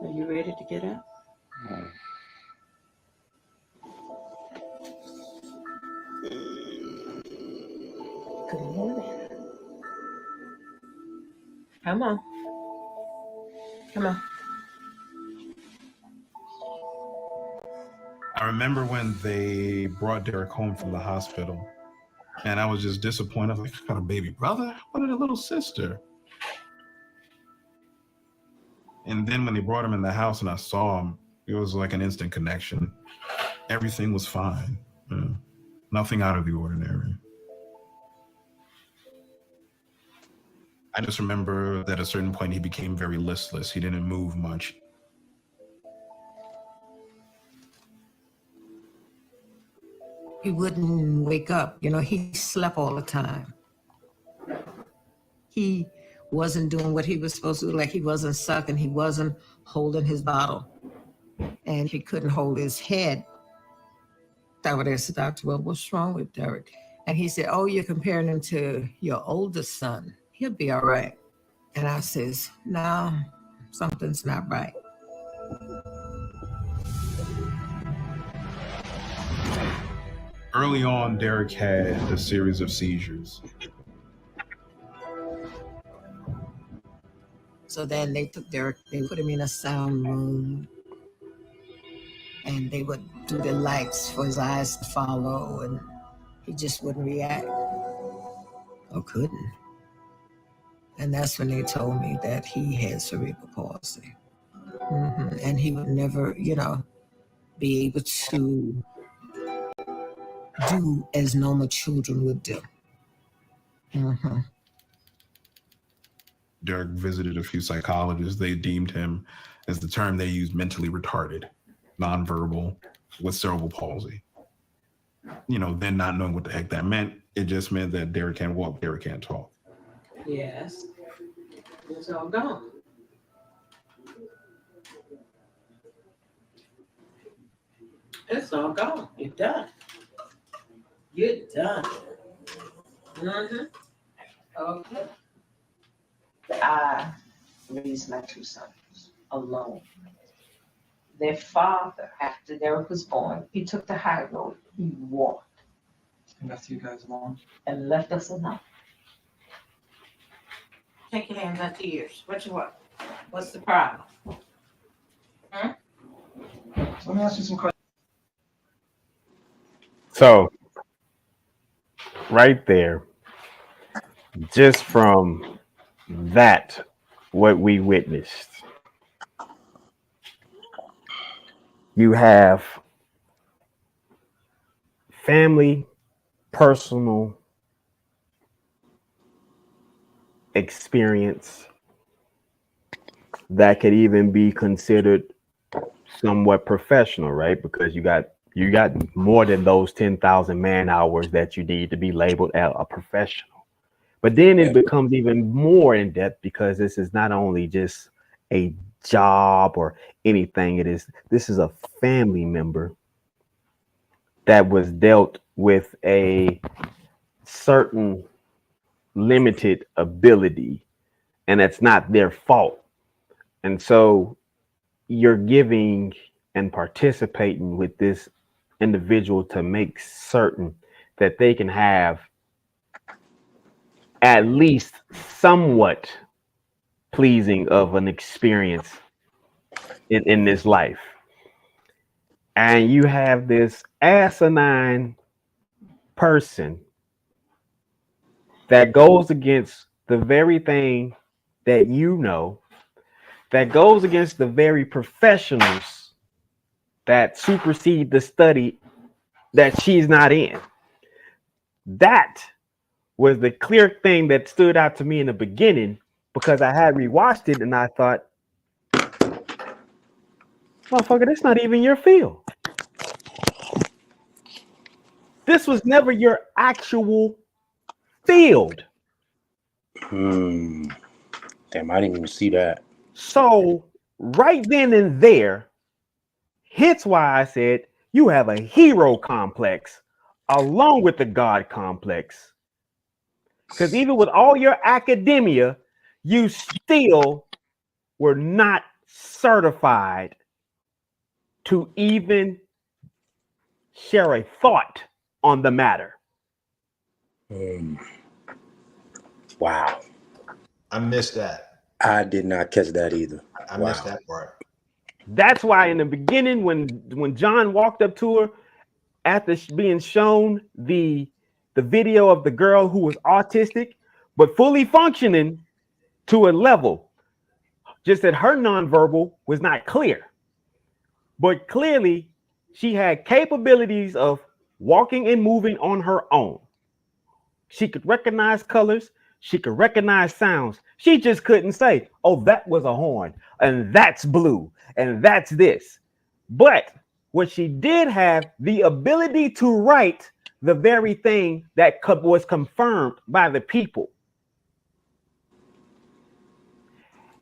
you ready to get up? Good morning. Come on. Come on. I remember when they brought Derek home from the hospital, and I was just disappointed. I was like, I got a baby brother? I wanted a little sister. And then when they brought him in the house and I saw him, it was like an instant connection. Everything was fine. Nothing out of the ordinary. I just remember that at a certain point he became very listless. He didn't move much. He wouldn't wake up. You know, he slept all the time. He wasn't doing what he was supposed to do, like he wasn't sucking, he wasn't holding his bottle, and he couldn't hold his head. I would ask the doctor, well, what's wrong with Derek? And he said, oh, you're comparing him to your oldest son. He'll be all right. And I says, no, something's not right. Early on, Derek had a series of seizures. So then they took Derek, they put him in a sound room, and they would do the lights for his eyes to follow, and he just wouldn't react or couldn't. And that's when they told me that he had cerebral palsy. And he would never, be able to do as normal children would do. Derek visited a few psychologists. They deemed him, as the term they used, mentally retarded, nonverbal, with cerebral palsy. Then not knowing what the heck that meant, it just meant that Derek can't walk, Derek can't talk. Yes. It's all gone. It's all gone. You're done. You're done. Mm-hmm. Okay. I raised my two sons alone. Their father, after Derek was born, he took the high road. He walked And left you guys alone. and left us alone. Take your hands out your ears. What you want? What's the problem? So let me ask you some questions. So, right there, just from that, what we witnessed, you have family, personal experience that could even be considered somewhat professional, right? Because you got more than those 10,000 man hours that you need to be labeled as a professional. But then it becomes even more in depth because this is not only just a job or anything. This is a family member that was dealt with a certain limited ability, and it's not their fault. And so you're giving and participating with this individual to make certain that they can have at least somewhat pleasing of an experience in this life. And you have this asinine person that goes against the very thing that you know, that goes against the very professionals that supersede the study that she's not in. That was the clear thing that stood out to me in the beginning, because I had rewatched it and I thought, motherfucker, that's not even your field. This was never your actual field. Damn, I didn't even see that. So right then and there, hence why I said you have a hero complex along with the God complex. Because even with all your academia, you still were not certified to even share a thought on the matter. Wow. I missed that. I did not catch that either. I missed that part. That's why in the beginning, when John walked up to her after being shown the video of the girl who was autistic but fully functioning to a level, just that her nonverbal was not clear, but clearly she had capabilities of walking and moving on her own. She could recognize colors. She could recognize sounds. She just couldn't say, oh, that was a horn, and that's blue, and that's this. But what she did have the ability to write the very thing that was confirmed by the people.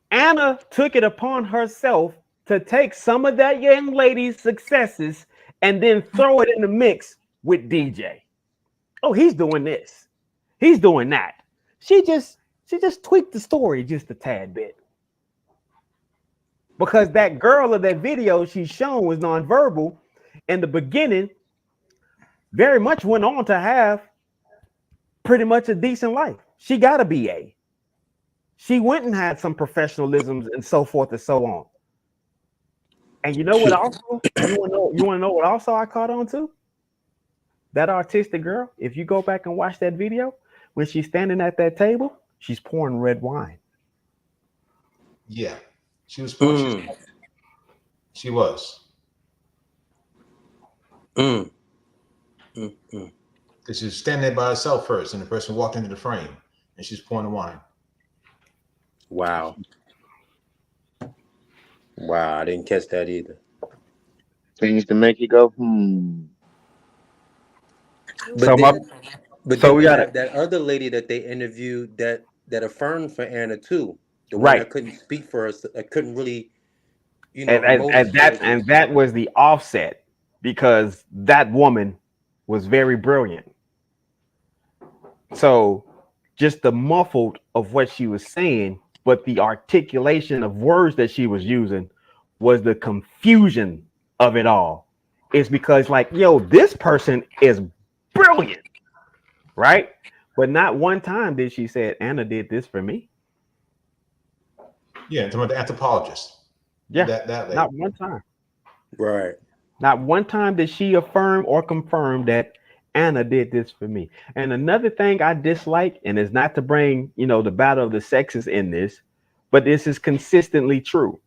Anna took it upon herself to take some of that young lady's successes and then throw it in the mix with DJ. Oh, he's doing this. He's doing that. She just tweaked the story just a tad bit. Because that girl of that video she's shown was nonverbal in the beginning, very much went on to have pretty much a decent life. She got a BA. She went and had some professionalisms and so forth and so on. And you know what also? You want to know what also I caught on to? That artistic girl, if you go back and watch that video, when she's standing at that table, she's pouring red wine. Yeah, she was pouring. She was. Because she was standing there by herself first, and the person walked into the frame, and she's pouring the wine. Wow. Wow, I didn't catch that either. Things to make you go, But so we got that other lady that they interviewed that affirmed for Anna too. The one that couldn't speak for us, that couldn't really, and that was the offset. because that woman was very brilliant. So just the muffled of what she was saying, but the articulation of words that she was using was the confusion of it all. It's because like, yo, this person is brilliant, right? But not one time did she say, Anna did this for me. Yeah, talking about the anthropologist. Yeah, that lady. not one time. Right. Not one time did she affirm or confirm that Anna did this for me. And another thing I dislike, and it's not to bring, the battle of the sexes in this, but this is consistently true.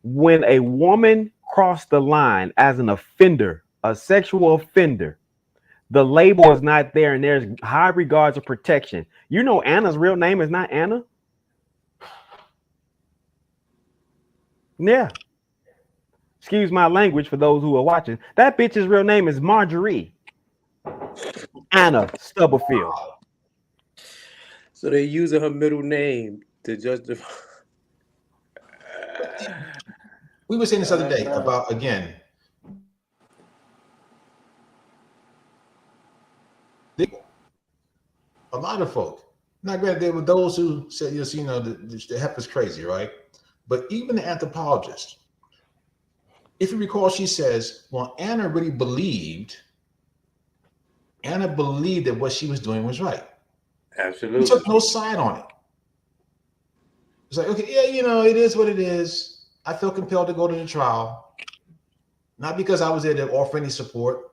When a woman crossed the line as an offender, a sexual offender, the label is not there, and there's high regards of protection. Anna's real name is not Anna. Yeah. Excuse my language for those who are watching. That bitch's real name is Marjorie Anna Stubblefield. So they're using her middle name to justify. We were saying this other day about, again, a lot of folk. Now, granted, there were those who said, the heifer's crazy, right? But even the anthropologist, if you recall, she says, well, Anna believed that what she was doing was right. Absolutely. She took no side on it. It's like, okay, yeah, it is what it is. I feel compelled to go to the trial, not because I was there to offer any support,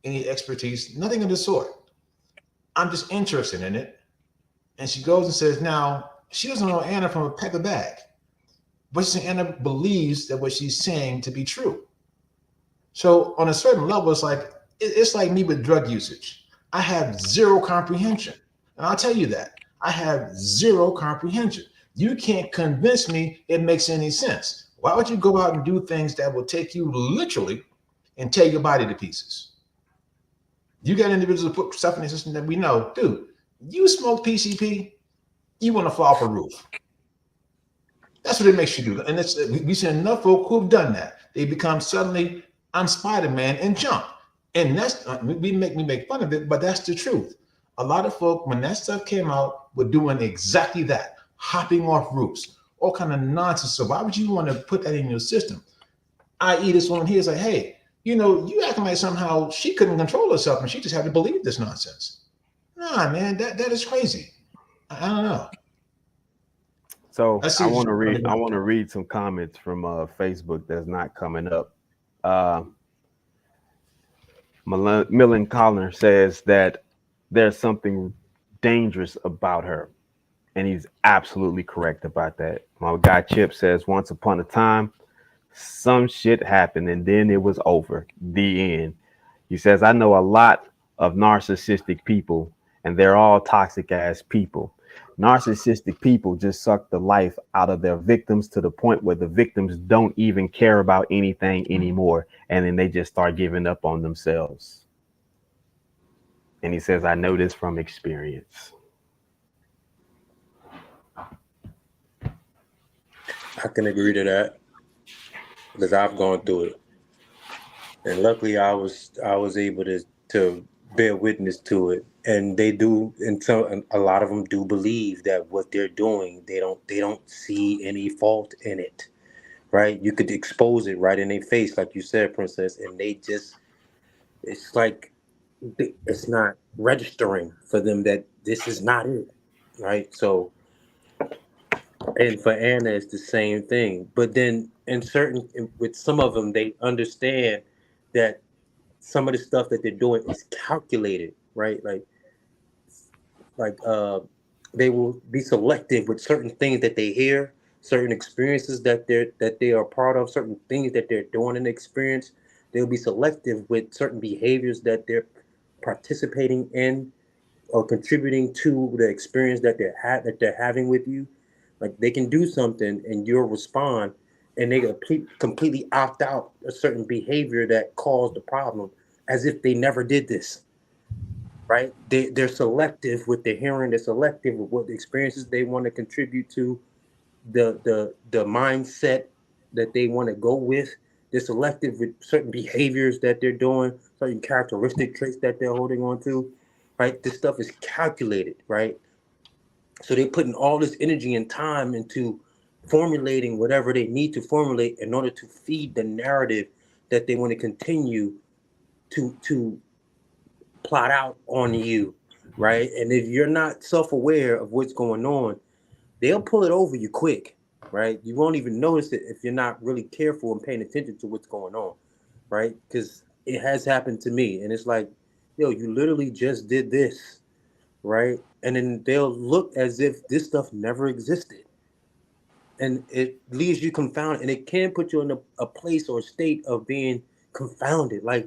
any expertise, nothing of the sort. I'm just interested in it. And she goes and says, now, she doesn't know Anna from a paper bag, but she said Anna believes that what she's saying to be true. So on a certain level, it's like me with drug usage. I have zero comprehension. And I'll tell you that. I have zero comprehension. You can't convince me it makes any sense. Why would you go out and do things that will take you literally and tear your body to pieces? You got individuals who put stuff in the system that we know, dude, you smoke PCP, you want to fall off a roof. That's what it makes you do. And we've seen enough folk who've done that. They become suddenly, I'm Spider-Man and jump. And that's, we make fun of it, but that's the truth. A lot of folk, when that stuff came out, were doing exactly that, hopping off roofs, all kind of nonsense. So why would you want to put that in your system? I.e. this woman here is like, hey, you acting like somehow she couldn't control herself and she just had to believe this nonsense. Nah, man, that is crazy. I don't know. So I want to read some comments from Facebook that's not coming up. Millen Colliner says that there's something dangerous about her, and he's absolutely correct about that. My guy Chip says, once upon a time, some shit happened and then it was over. The end. He says, I know a lot of narcissistic people, and they're all toxic ass people. Narcissistic people just suck the life out of their victims to the point where the victims don't even care about anything anymore, and then they just start giving up on themselves. And he says, I know this from experience. I can agree to that because I've gone through it, and luckily I was able to bear witness to it. And they do, and so a lot of them do believe that what they're doing, they don't see any fault in it, right? You could expose it right in their face, like you said, Princess, and it's like it's not registering for them that this is not it, right? So, and for Anna, it's the same thing. But then with some of them, they understand that some of the stuff that they're doing is calculated, right? Like they will be selective with certain things that they hear, certain experiences that they are part of, certain things that they're doing in the experience. They'll be selective with certain behaviors that they're participating in or contributing to the experience that they're having with you. Like they can do something and you'll respond, and they completely opt out a certain behavior that caused the problem, as if they never did this. Right? They're selective with the hearing. They're selective with what the experiences they want to contribute to, the mindset that they want to go with. They're selective with certain behaviors that they're doing, certain characteristic traits that they're holding on to, right? This stuff is calculated, right? So they're putting all this energy and time into formulating whatever they need to formulate in order to feed the narrative that they want to continue to plot out on you, right? And if you're not self-aware of what's going on, they'll pull it over you quick, right? You won't even notice it if you're not really careful and paying attention to what's going on, right? Because it has happened to me, and it's like, yo, you literally just did this, right? And then they'll look as if this stuff never existed, and it leaves you confounded, and it can put you in a place or a state of being confounded, like,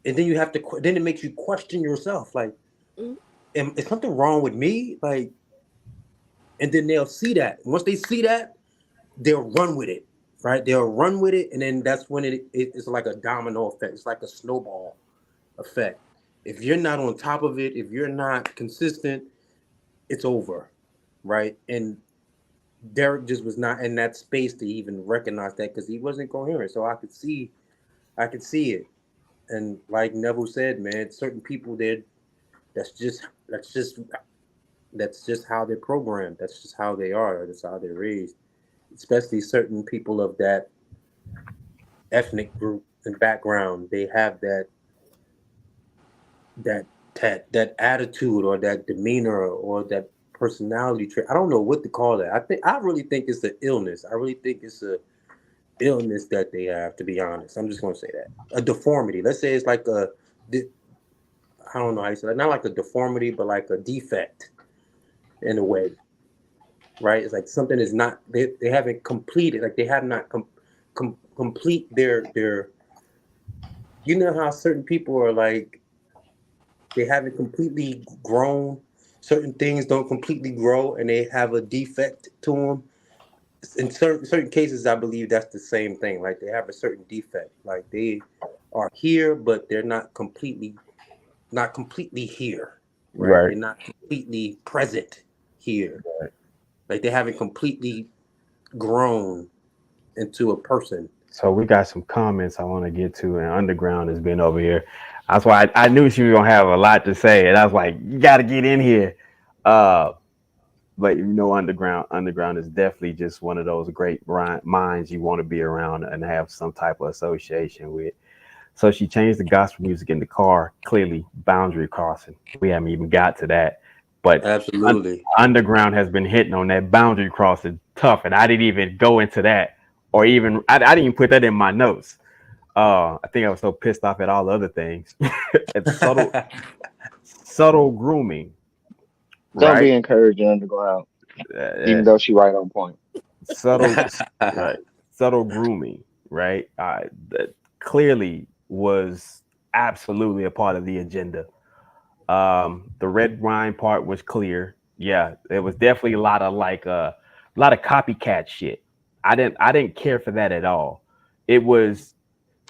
and then you have to, then it makes you question yourself, like, is something wrong with me, like? And then they'll see that. Once they see that, they'll run with it, right? They'll run with it, and then that's when it's like a domino effect. It's like a snowball effect. If you're not on top of it, if you're not consistent, it's over, right? And Derek just was not in that space to even recognize that because he wasn't coherent. So I could see it. And like Neville said, man, certain people that's just how they're programmed. That's just how they are. That's how they're raised. Especially certain people of that ethnic group and background, they have that attitude or that demeanor or that personality trait. I don't know what to call that. I really think it's an illness. I really think it's a illness that they have, to be honest. I'm just going to say that. A deformity. Let's say it's like I don't know how you say that. Not like a deformity, but like a defect in a way, right? It's like something is not, they haven't completed, like they have not complete their, you know how certain people are like, they haven't completely grown, certain things don't completely grow and they have a defect to them. In certain cases, I believe that's the same thing. Like they have a certain defect, like they are here, but they're not completely here, right? They're not completely present here. Right. Like they haven't completely grown into a person. So we got some comments I want to get to, and Underground has been over here. That's why I knew she was gonna have a lot to say, and I was like, you got to get in here. But you know, Underground is definitely just one of those great minds you want to be around and have some type of association with. So she changed the gospel music in the car, clearly boundary crossing. We haven't even got to that. But absolutely, Underground has been hitting on that boundary crossing tough, and I didn't even go into that, or even I didn't even put that in my notes. I think I was so pissed off at all the other things. It's subtle grooming. Don't be encouraging Underground, even though she right on point. Subtle grooming, right? That clearly was absolutely a part of the agenda. The red wine part was clear. Yeah, there was definitely a lot of copycat shit. I didn't care for that at all. It was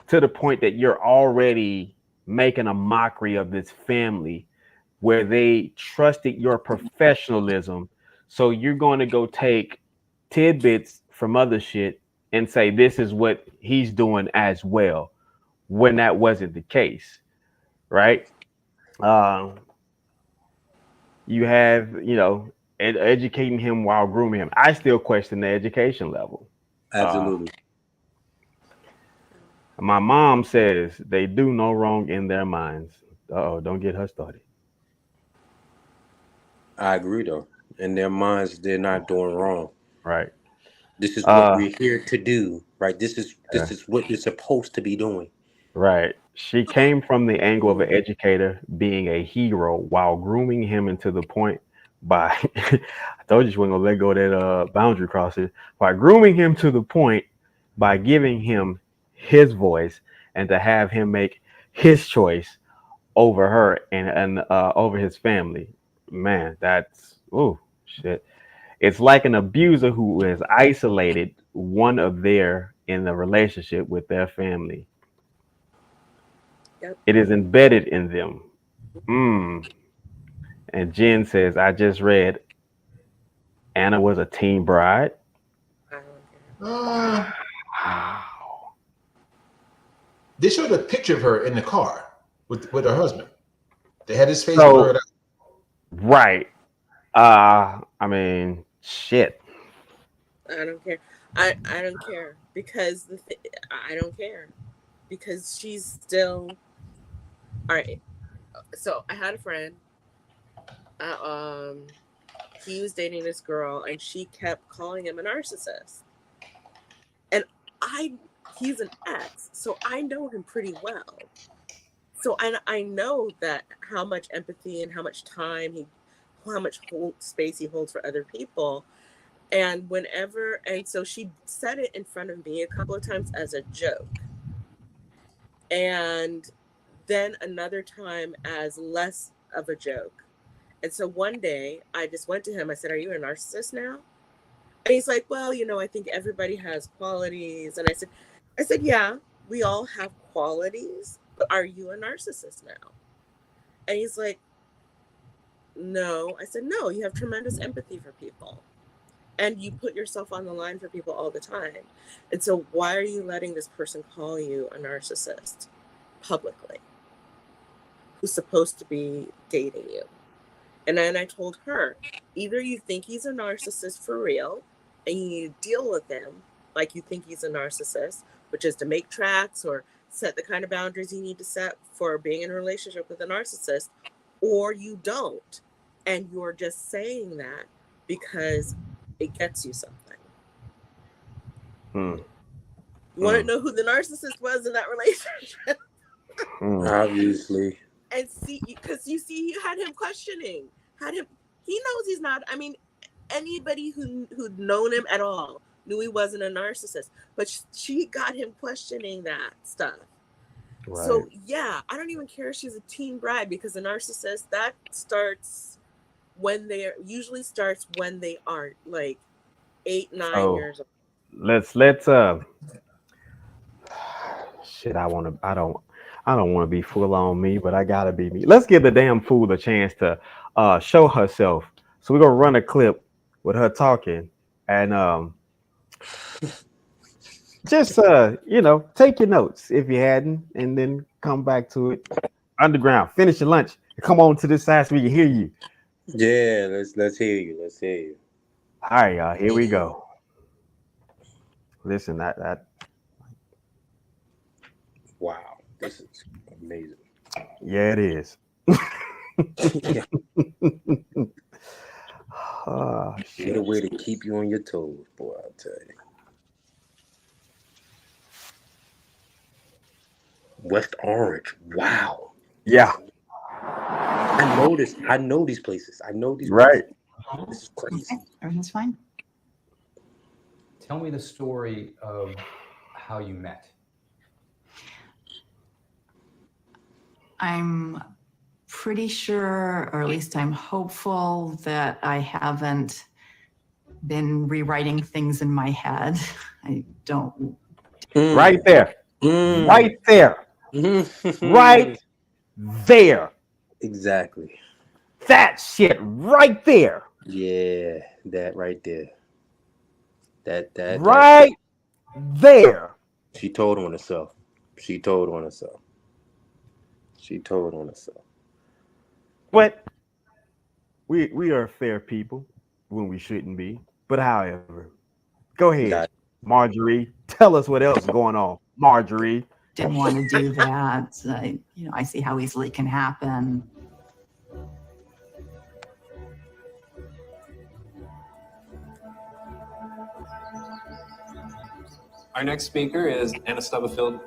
to the point that you're already making a mockery of this family where they trusted your professionalism. So you're going to go take tidbits from other shit and say, this is what he's doing as well, when that wasn't the case, right? You have, educating him while grooming him. I still question the education level. Absolutely. My mom says they do no wrong in their minds. Don't get her started. I agree, though. In their minds, they're not doing wrong. Right. This is what we're here to do. Right. This is what you're supposed to be doing. Right. She came from the angle of an educator being a hero while grooming him into the point by I told you she wasn't gonna let go of that boundary crossing, by grooming him to the point by giving him his voice and to have him make his choice over her and over his family. Man, that's shit. It's like an abuser who has isolated one of their in the relationship with their family. Yep. It is embedded in them. And Jen says, I just read Anna was a teen bride. Uh, They showed a picture of her in the car with her husband. They had his face So- blurred out. Right. I mean, shit. I don't care. I don't care because I don't care because she's still all right. So I had a friend. He was dating this girl, and she kept calling him a narcissist. And he's an ex, so I know him pretty well. So I know that how much empathy and how much time how much space he holds for other people. And so she said it in front of me a couple of times as a joke. And then another time as less of a joke. And so one day I just went to him, I said, "Are you a narcissist now?" And he's like, "Well, I think everybody has qualities." And I said, "Yeah, we all have qualities, but are you a narcissist now?" And he's like, "No." I said, "No, you have tremendous empathy for people. And you put yourself on the line for people all the time. And so why are you letting this person call you a narcissist publicly, who's supposed to be dating you?" And then I told her, either you think he's a narcissist for real and you need to deal with him like you think he's a narcissist, which is to make tracks or set the kind of boundaries you need to set for being in a relationship with a narcissist, or you don't. And you're just saying that because it gets you something. You want to know who the narcissist was in that relationship? Obviously. And see, because you had him questioning, he knows he's not. I mean, anybody who'd known him at all knew he wasn't a narcissist, but she got him questioning that stuff. Right. So yeah, I don't even care if she's a teen bride, because a narcissist usually starts when they are like 8, 9 years old. Let's shit. I don't want to be full on me, but I gotta be me. Let's give the damn fool a chance to show herself. So we're gonna run a clip with her talking, and just take your notes if you hadn't, and then come back to it. Underground, finish your lunch, and come on to this side so we can hear you. Yeah, let's hear you. Let's hear you. All right, y'all. Here we go. Listen, that. Wow, this is amazing. Yeah, it is. Oh, shit. What a way to keep you on your toes, boy, I'll tell you. West Orange. Wow. Yeah. I know these places. I know these right. Places. This is crazy. Okay. Everything's fine. Tell me the story of how you met. I'm pretty sure, or at least I'm hopeful, that I haven't been rewriting things in my head. I don't. Right there. Right there. Right there. Exactly. That shit right there. Yeah, that right there. That right there. She told on herself. But we are fair people when we shouldn't be. But however, go ahead, Marjorie. Tell us what else is going on, Marjorie. Didn't want to do that. I see how easily it can happen. Our next speaker is Anna Stubblefield,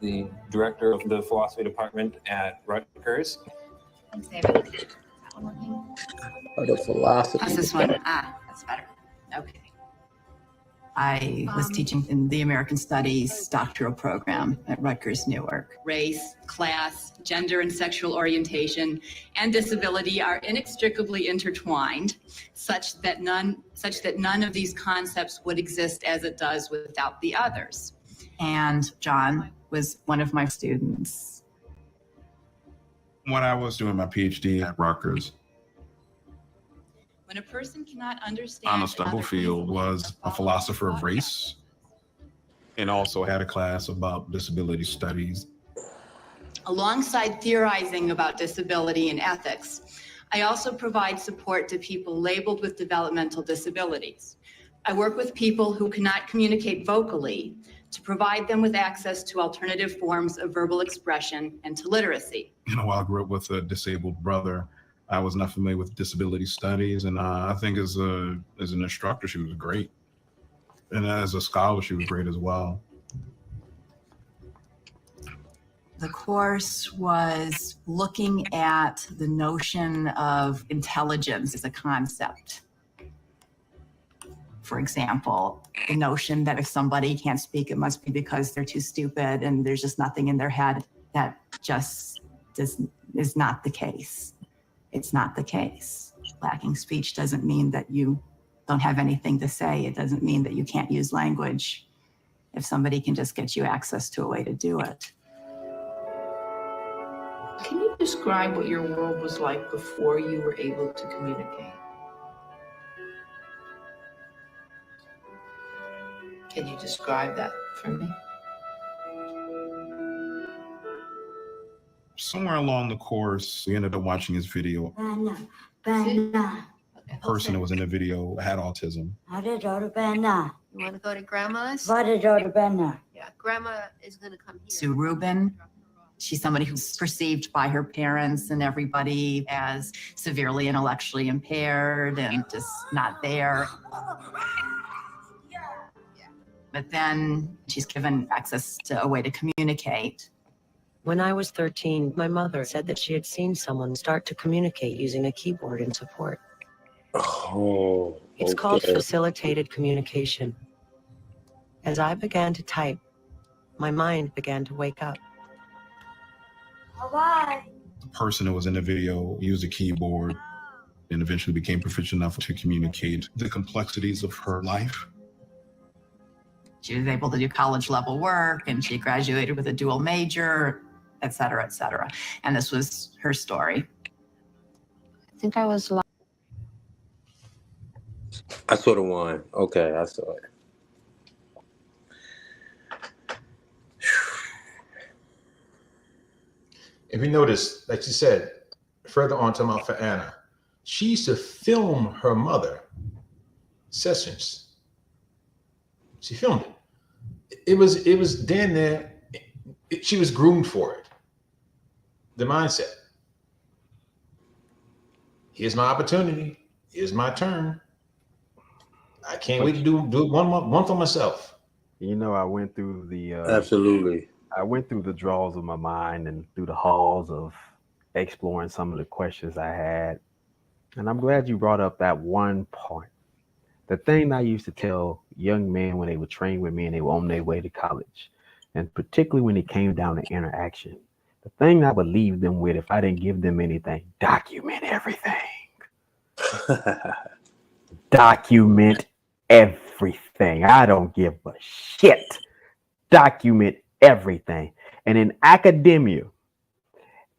the director of the philosophy department at Rutgers. The philosophy. How's this one? That's better. Okay. I was teaching in the American Studies doctoral program at Rutgers Newark. Race, class, gender and sexual orientation, and disability are inextricably intertwined, such that none of these concepts would exist as it does without the others. And John was one of my students. When I was doing my PhD at Rutgers, when a person cannot understand Anna Stubblefield was a philosopher of race. And also had a class about disability studies. Alongside theorizing about disability and ethics, I also provide support to people labeled with developmental disabilities. I work with people who cannot communicate vocally to provide them with access to alternative forms of verbal expression and to literacy. You know, I grew up with a disabled brother. I was not familiar with disability studies, and I think as an instructor, she was great. And as a scholar, she was great as well. The course was looking at the notion of intelligence as a concept. For example, the notion that if somebody can't speak, it must be because they're too stupid and there's just nothing in their head. That just is not the case. It's not the case. Lacking speech doesn't mean that you don't have anything to say. It doesn't mean that you can't use language if somebody can just get you access to a way to do it. Can you describe what your world was like before you were able to communicate? Can you describe that for me? Somewhere along the course, we ended up watching his video. The person that was in the video had autism. You want to go to grandma's? Yeah, grandma is going to come here. Sue Rubin, she's somebody who's perceived by her parents and everybody as severely intellectually impaired and just not there. But then she's given access to a way to communicate. When I was 13, my mother said that she had seen someone start to communicate using a keyboard in support. Oh, It's called okay. facilitated communication. As I began to type, my mind began to wake up. Bye-bye. The person that was in the video used a keyboard and eventually became proficient enough to communicate the complexities of her life. She was able to do college level work and she graduated with a dual major, et cetera, et cetera. And this was her story. I think I was like, I saw the one. Okay, I saw it. If you notice, like you said, further on talking about for Anna, she used to film her mother sessions. She filmed it. It was damn near, she was groomed for it. The mindset. Here's my opportunity. Here's my turn. I can't wait to do it one for myself. You know, I went through the Absolutely. I went through the drawers of my mind and through the halls of exploring some of the questions I had. And I'm glad you brought up that one point. The thing I used to tell young men when they would train with me and they were on their way to college, and particularly when it came down to interaction, the thing I would leave them with if I didn't give them anything, document everything. Document everything. I don't give a shit. Document everything. And in academia,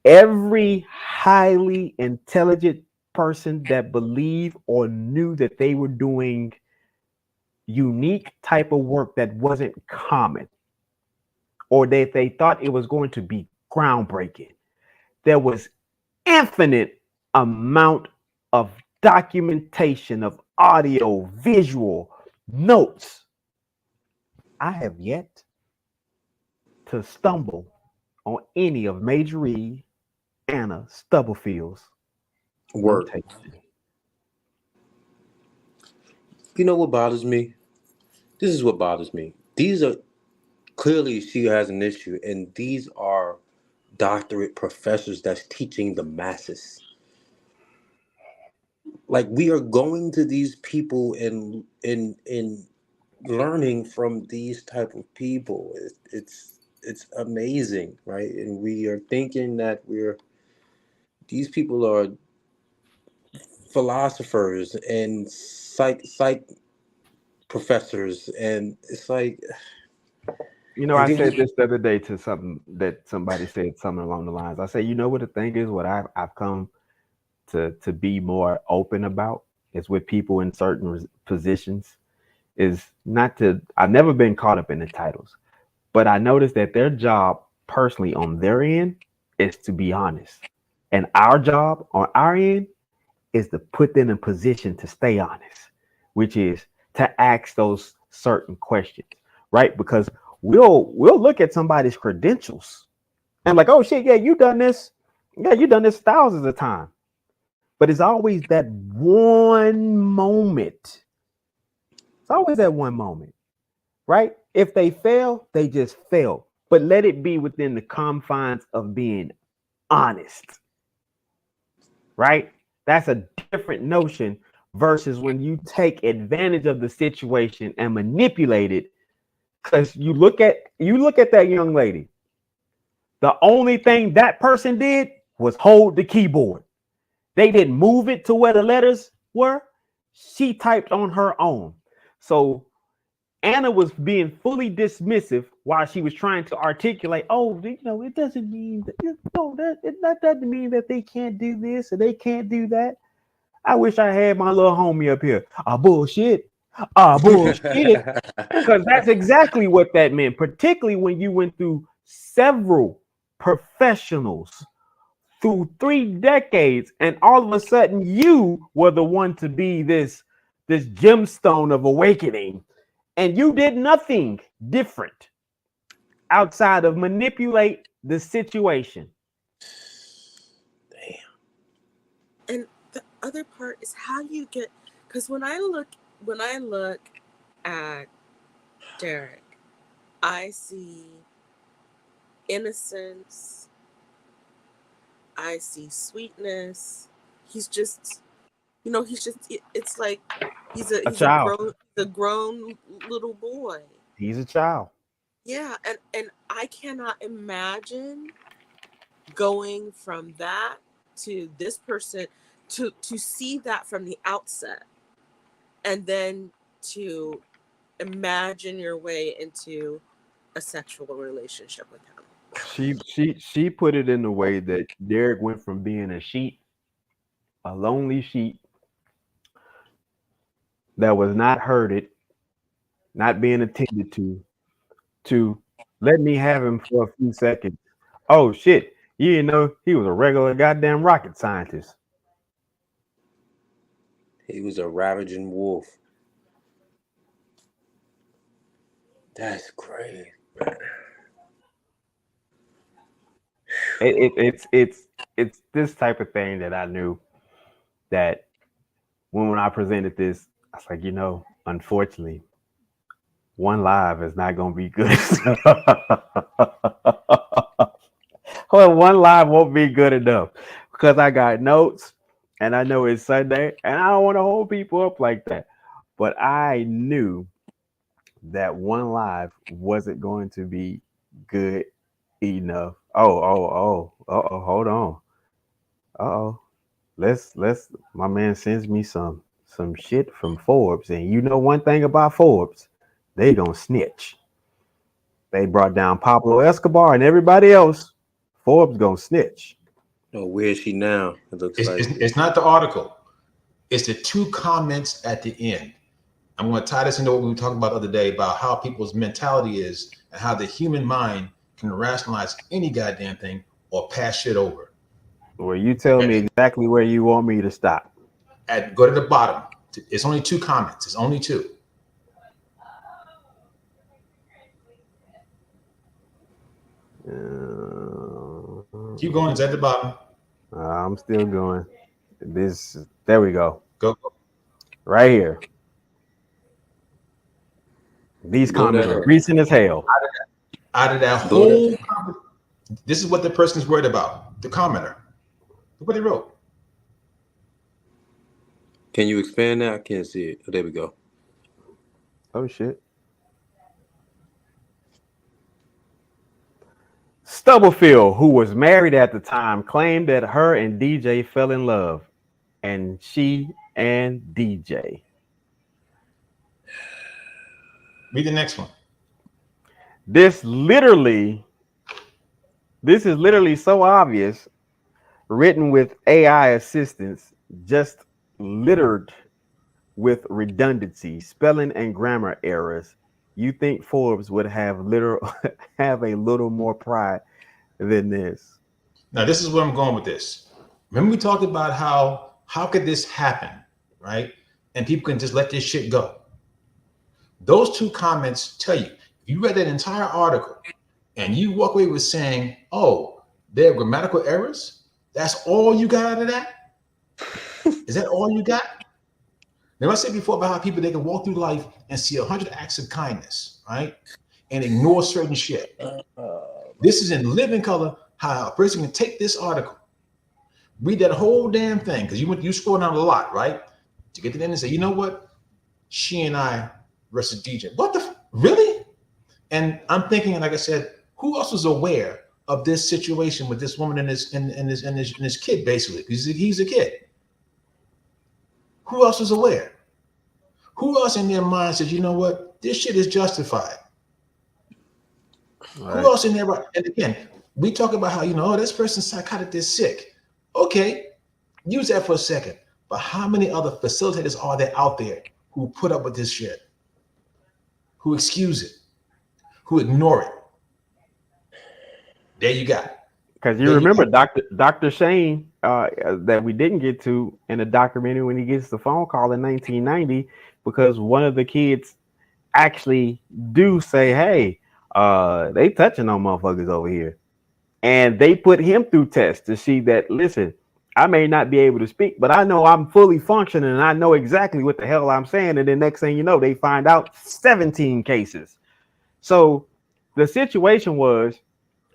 every highly intelligent person that believed or knew that they were doing unique type of work that wasn't common, or that they thought it was going to be groundbreaking, there was infinite amount of documentation of audio, visual, notes. I have yet to stumble on any of Major E. Anna Stubblefield's work. You know what bothers me? This is what bothers me. These are clearly, she has an issue, and these are doctorate professors that's teaching the masses. Like, we are going to these people and learning from these type of people. It's amazing, right? And we are thinking that these people are philosophers and psych professors, and it's like, you know, I said this the other day to somebody said something along the lines. I say, you know what the thing is, what I've come to be more open about is with people in certain positions is not to, I've never been caught up in the titles, but I noticed that their job personally on their end is to be honest. And our job on our end is to put them in position to stay honest, which is to ask those certain questions, right? Because we'll look at somebody's credentials and like, oh shit, yeah, you done this. Yeah, you done this thousands of times. But it's always that one moment. It's always that one moment, right? If they fail, they just fail. But let it be within the confines of being honest, right? That's a different notion versus when you take advantage of the situation and manipulate it. Because you look at that young lady. The only thing that person did was hold the keyboard. They didn't move it to where the letters were. She typed on her own. So Anna was being fully dismissive while she was trying to articulate, oh, you know, it doesn't mean that, it doesn't mean that they can't do this or they can't do that. I wish I had my little homie up here. Bullshit. Bullshit. Because that's exactly what that meant, particularly when you went through several professionals through 3 decades, and all of a sudden you were the one to be this gemstone of awakening, and you did nothing different outside of manipulate the situation. Damn. And the other part is how you get, because when I look at Derek, I see innocence, I see sweetness. He's just, it's like he's a grown little boy. He's a child. Yeah, and I cannot imagine going from that to this person, to see that from the outset, and then to imagine your way into a sexual relationship with him. She put it in the way that Derek went from being a sheep, a lonely sheep that was not herded, not being attended to let me have him for a few seconds. Oh shit, you didn't know he was a regular goddamn rocket scientist. He was a ravaging wolf. That's crazy, man. It's this type of thing that I knew that when I presented this, I was like, unfortunately, one live is not going to be good. Well, one live won't be good enough because I got notes and I know it's Sunday and I don't want to hold people up like that. But I knew that one live wasn't going to be good enough. Hold on. Let's my man sends me some shit from Forbes, and you know one thing about Forbes, they gonna snitch. They brought down Pablo Escobar and everybody else. Forbes gonna snitch. Oh, where is she now? It looks it's not the article. It's the 2 comments at the end. I'm going to tie this into what we were talking about the other day about how people's mentality is and how the human mind can rationalize any goddamn thing or pass shit over. Well, you tell me exactly where you want me to stop. Go to the bottom. It's only 2 comments. It's only 2. Keep going. It's at the bottom. I'm still going. There we go. Go. Right here. These comments are recent as hell. Out of that whole comment, this is what the person is worried about. The commenter. Look what they wrote. Can you expand that? I can't see it. Oh, there we go. Oh shit. Stubblefield, who was married at the time, claimed that her and DJ fell in love, and she and DJ. Read the next one. This is literally so obvious, written with AI assistance, just littered with redundancy, spelling and grammar errors, you think Forbes would have have a little more pride than this? Now, this is where I'm going with this. Remember we talked about how could this happen, right? And people can just let this shit go. Those two comments tell you, if you read that entire article and you walk away with saying, oh, there are grammatical errors, that's all you got out of that? Is that all you got? Now, I said before about how people, they can walk through life and see 100 acts of kindness, right? And ignore certain shit. This is in living color, how a person can take this article, read that whole damn thing, because you scroll down a lot, right? To get to the end and say, you know what? She and I versus DJ. What the really? And I'm thinking, like I said, who else was aware of this situation with this woman and this kid, basically? He's a kid. Who else was aware? Who else in their mind said, you know what? This shit is justified. Right. Who else in there? And again, we talk about how, oh, this person's psychotic, is sick. Okay, use that for a second. But how many other facilitators are there out there who put up with this shit? Who excuse it? Who ignore it? There you got it. Because you remember Dr. Shane that we didn't get to in the documentary when he gets the phone call in 1990, because one of the kids actually do say, hey, they touching on motherfuckers over here. And they put him through tests to see that, listen, I may not be able to speak, but I know I'm fully functioning and I know exactly what the hell I'm saying. And the next thing you know, they find out 17 cases. So the situation was,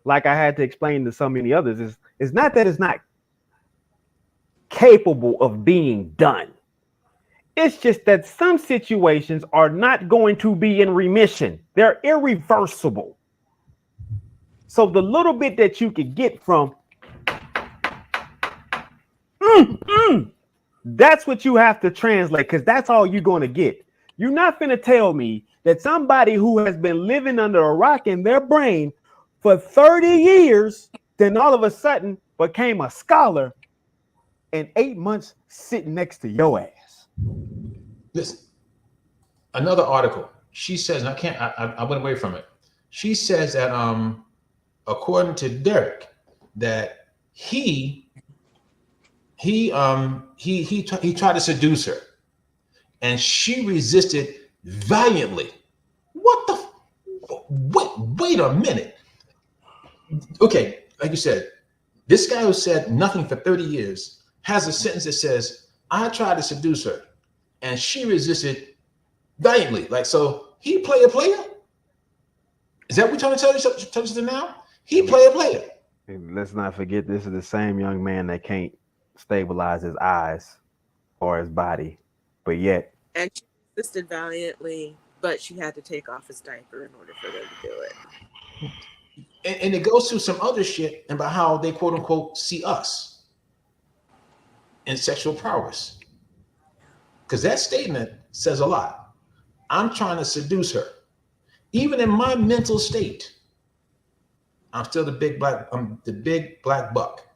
like I had to explain to so many others, is not that it's not capable of being done. It's just that some situations are not going to be in remission. They're irreversible. So the little bit that you could get from, that's what you have to translate, because that's all you're going to get. You're not going to tell me that somebody who has been living under a rock in their brain for 30 years, then all of a sudden became a scholar in 8 months sitting next to your ass. Listen, another article. She says, and I went away from it. She says that according to Derek, that he tried to seduce her, and she resisted valiantly. What the? Wait a minute. Okay, like you said, this guy who said nothing for 30 years has a sentence that says, I tried to seduce her, and she resisted valiantly. Like, so he play a player? Is that what we're trying to tell you now? He play a player. Let's not forget, this is the same young man that can't stabilize his eyes or his body, but yet. And she resisted valiantly, but she had to take off his diaper in order for them to do it. And it goes through some other shit about how they quote unquote see us in sexual prowess. Because that statement says a lot. I'm trying to seduce her. Even in my mental state, I'm still the big black buck.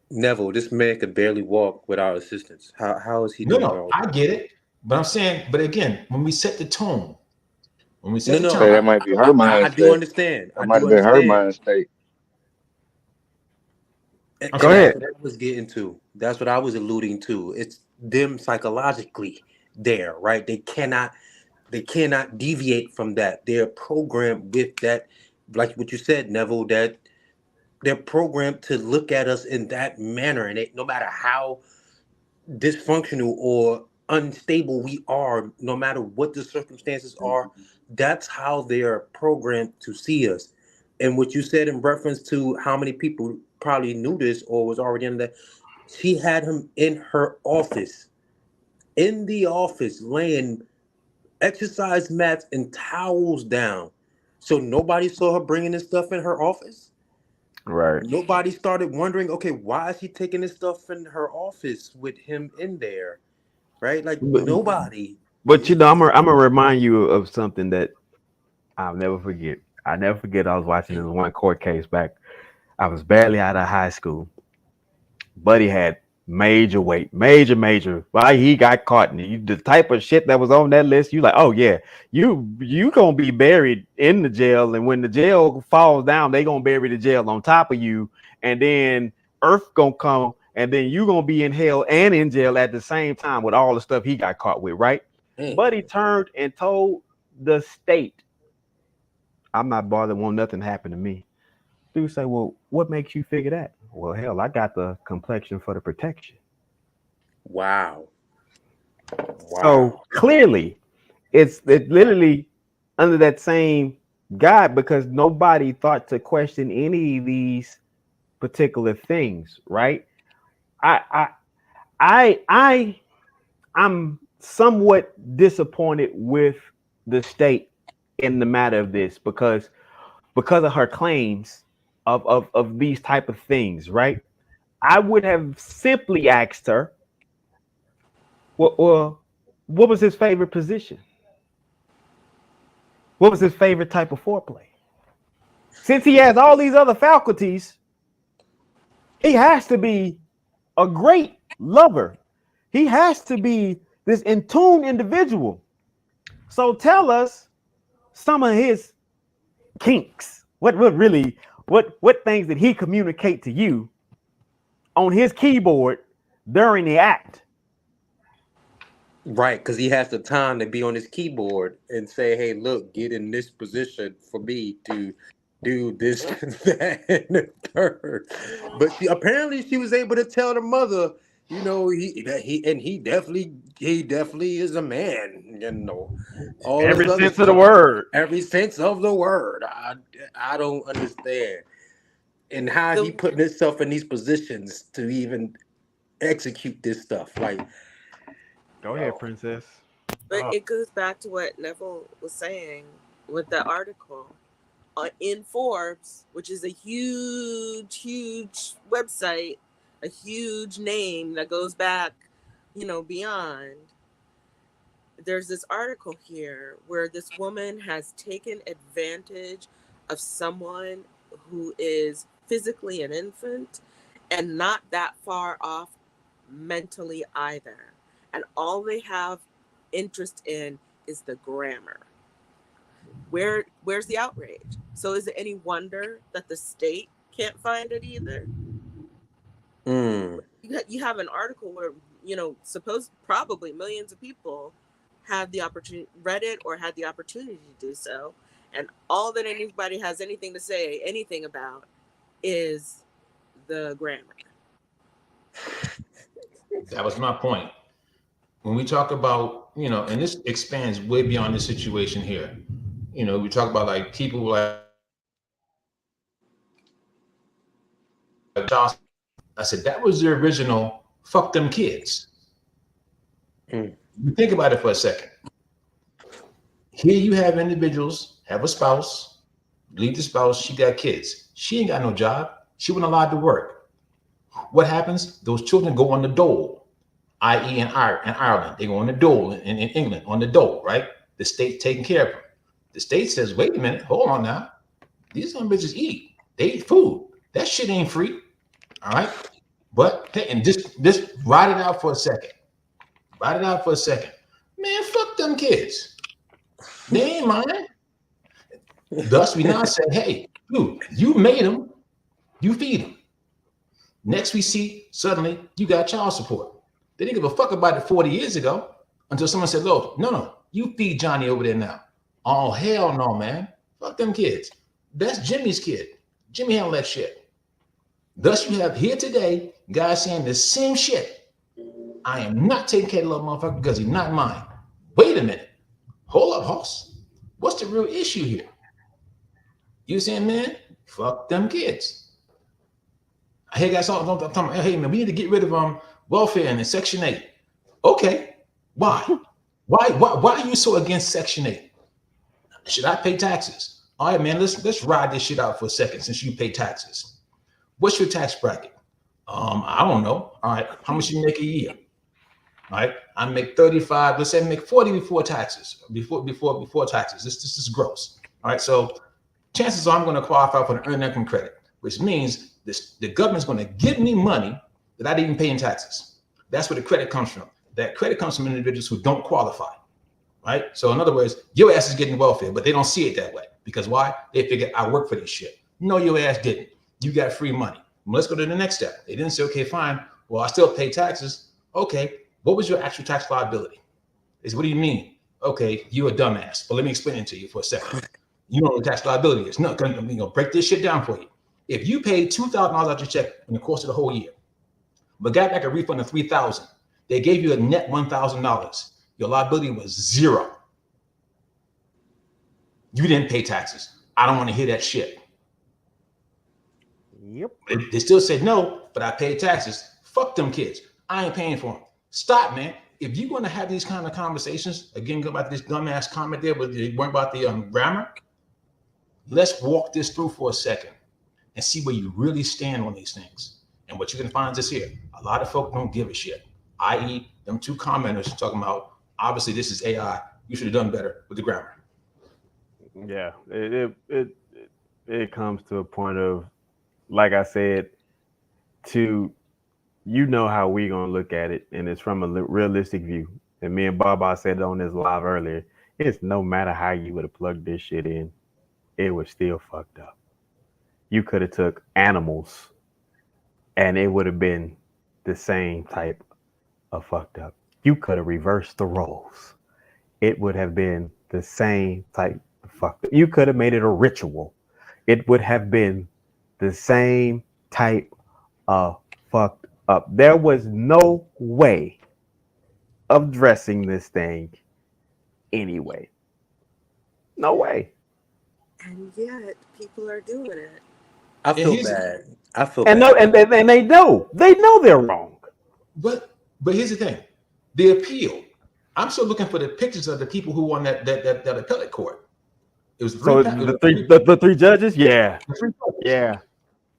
Neville, this man could barely walk without assistance. How is he doing? No, I get it. But I'm saying, but again, when we set the tone, that might be her mind state. I do understand. That might have been her mind state. Go ahead. That's what I was getting to. That's what I was alluding to. It's them psychologically there, right? They cannot deviate from that. They're programmed with that, like what you said, Neville, that they're programmed to look at us in that manner. And no matter how dysfunctional or unstable we are, no matter what the circumstances are, that's how they are programmed to see us. And what you said in reference to how many people probably knew this or was already in that, she had him in her office, in the office, laying exercise mats and towels down. So nobody saw her bringing this stuff in her office. Right. Nobody started wondering, okay, why is she taking this stuff in her office with him in there? Right? Like, nobody. But I'm gonna remind you of something that I'll never forget. I never forget. I was watching this one court case back. I was barely out of high school. Buddy had major weight, major. Why he got caught? And the type of shit that was on that list, you like, oh yeah, you gonna be buried in the jail, and when the jail falls down, they gonna bury the jail on top of you, and then Earth gonna come, and then you gonna be in hell and in jail at the same time with all the stuff he got caught with, right? But he turned and told the state, I'm not bothered, won't nothing happen to me. Dude say, well, what makes you figure that? Well, hell, I got the complexion for the protection. Wow. So clearly, it's literally under that same guide, because nobody thought to question any of these particular things, right? I'm somewhat disappointed with the state in the matter of this, because of her claims of these type of things, right? I would have simply asked her, what was his favorite position? What was his favorite type of foreplay? Since he has all these other faculties, he has to be a great lover. He has to be this in tune individual. So tell us some of his kinks. What things did he communicate to you on his keyboard during the act? Right, because he has the time to be on his keyboard and say, hey, look, get in this position for me to do this, that, and the third. But she was able to tell the mother, you know, he definitely is a man, you know. Every sense of the word. Every sense of the word. I don't understand. And how he putting himself in these positions to even execute this stuff. Like, go ahead, princess. But it goes back to what Neville was saying with the article in Forbes, which is a huge website, a huge name that goes back, you know, beyond. There's this article here where this woman has taken advantage of someone who is physically an infant and not that far off mentally either. And all they have interest in is the grammar. Where's the outrage? So is it any wonder that the state can't find it either? You have an article where, you know, probably millions of people have the opportunity, read it or had the opportunity to do so, and all that anybody has anything to say anything about is the grammar. That was my point. When we talk about, you know, and this expands way beyond this situation here. You know, we talk about like people like Johnson. I said that was the original "fuck them kids." You think about it for a second. Here you have individuals have a spouse, leave the spouse, she got kids. She ain't got no job. She wasn't allowed to work. What happens? Those children go on the dole, i.e. in Ireland. They go on the dole in England, on the dole, right? The state taking care of them. The state says, wait a minute, hold on now. These young bitches eat. They eat food. That shit ain't free. All right. But hey, and just ride it out for a second. Ride it out for a second. Man, fuck them kids. They ain't mine. Thus, we now say, hey, dude, you made them. You feed them. Next, we see suddenly you got child support. They didn't give a fuck about it 40 years ago until someone said, look, no, you feed Johnny over there now. Oh, hell no, man. Fuck them kids. That's Jimmy's kid. Jimmy handled that shit. Thus, you have here today guys saying the same shit. I am not taking care of the little motherfucker because he's not mine. Wait a minute. Hold up, Hoss. What's the real issue here? You saying, man, fuck them kids. I hear guys talking about, hey, man, we need to get rid of welfare and Section 8. Okay. Why? Why are you so against Section 8? Should I pay taxes? All right, man, let's ride this shit out for a second since you pay taxes. What's your tax bracket? I don't know. All right, how much you make a year? All right, I make 35. Let's say I make 40 before taxes. Before taxes. This is gross. All right, so chances are I'm going to qualify for an earned income credit, which means the government's going to give me money without even paying taxes. That's where the credit comes from. That credit comes from individuals who don't qualify, right? So in other words, your ass is getting welfare, but they don't see it that way. Because why? They figure, I work for this shit. No, your ass didn't. You got free money. Well, let's go to the next step. They didn't say, okay, fine. Well, I still pay taxes. Okay, what was your actual tax liability? They said, what do you mean? Okay, you're a dumbass. But let me explain it to you for a second. You know what tax liability is. No, I'm gonna break this shit down for you. If you paid $2,000 out your check in the course of the whole year, but got back a refund of $3,000, they gave you a net $1,000. Your liability was zero. You didn't pay taxes. I don't want to hear that shit. Yep. They still said no, but I paid taxes. Fuck them kids. I ain't paying for them. Stop, man. If you're going to have these kind of conversations, again, go back to this dumbass comment there, but they weren't about the grammar. Let's walk this through for a second and see where you really stand on these things. And what you're going to find is here. A lot of folk don't give a shit. I.e., them two commenters talking about, obviously, this is AI. You should have done better with the grammar. Yeah, it comes to a point of, like I said, you know how we gonna look at it, and it's from a realistic view. And me and Baba said it on this live earlier. It's no matter how you would have plugged this shit in, it was still fucked up. You could have took animals, and it would have been the same type of fucked up. You could have reversed the roles. It would have been the same type of fucked up. You could have made it a ritual. It would have been the same type of fucked up. There was no way of dressing this thing anyway. No way. And yet people are doing it. I feel bad. I feel and bad. no, and they know they're wrong. But here's the thing: the appeal. I'm still looking for the pictures of the people who won that appellate court. It was the three judges. Yeah, yeah.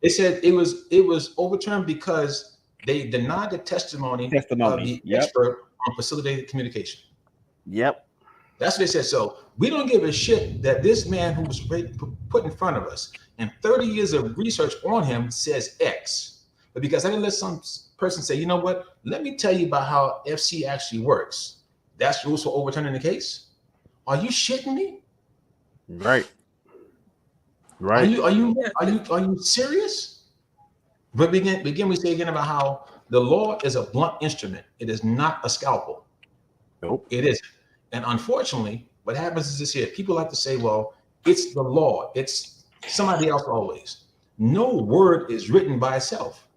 They said it was overturned because they denied the testimony of the expert on facilitated communication. Yep. That's what they said. So we don't give a shit that this man who was put in front of us and 30 years of research on him says X. But because I didn't let some person say, you know what, let me tell you about how FC actually works. That's rules for overturning the case. Are you shitting me? Right. Right. Are you serious? But begin we say again about how the law is a blunt instrument. It is not a scalpel. Nope. It isn't. And unfortunately, what happens is this here. People like to say, well, it's the law. It's somebody else always. No word is written by itself.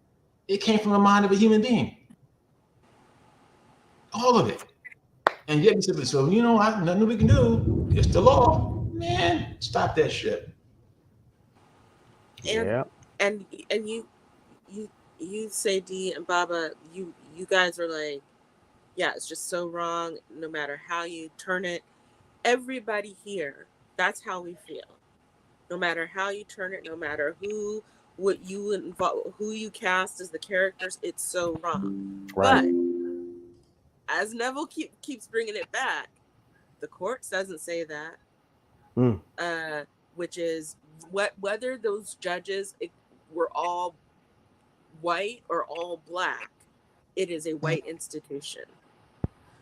It came from the mind of a human being. All of it. And yet, so you know, nothing we can do. It's the law. Man, stop that shit. And you say D and Baba, you guys are like, yeah, it's just so wrong. No matter how you turn it, everybody here, that's how we feel. No matter how you turn it, no matter who you cast as the characters, it's so wrong. Right. But as Neville keeps bringing it back, the court doesn't say that. Which is whether those judges were all white or all black, it is a white institution.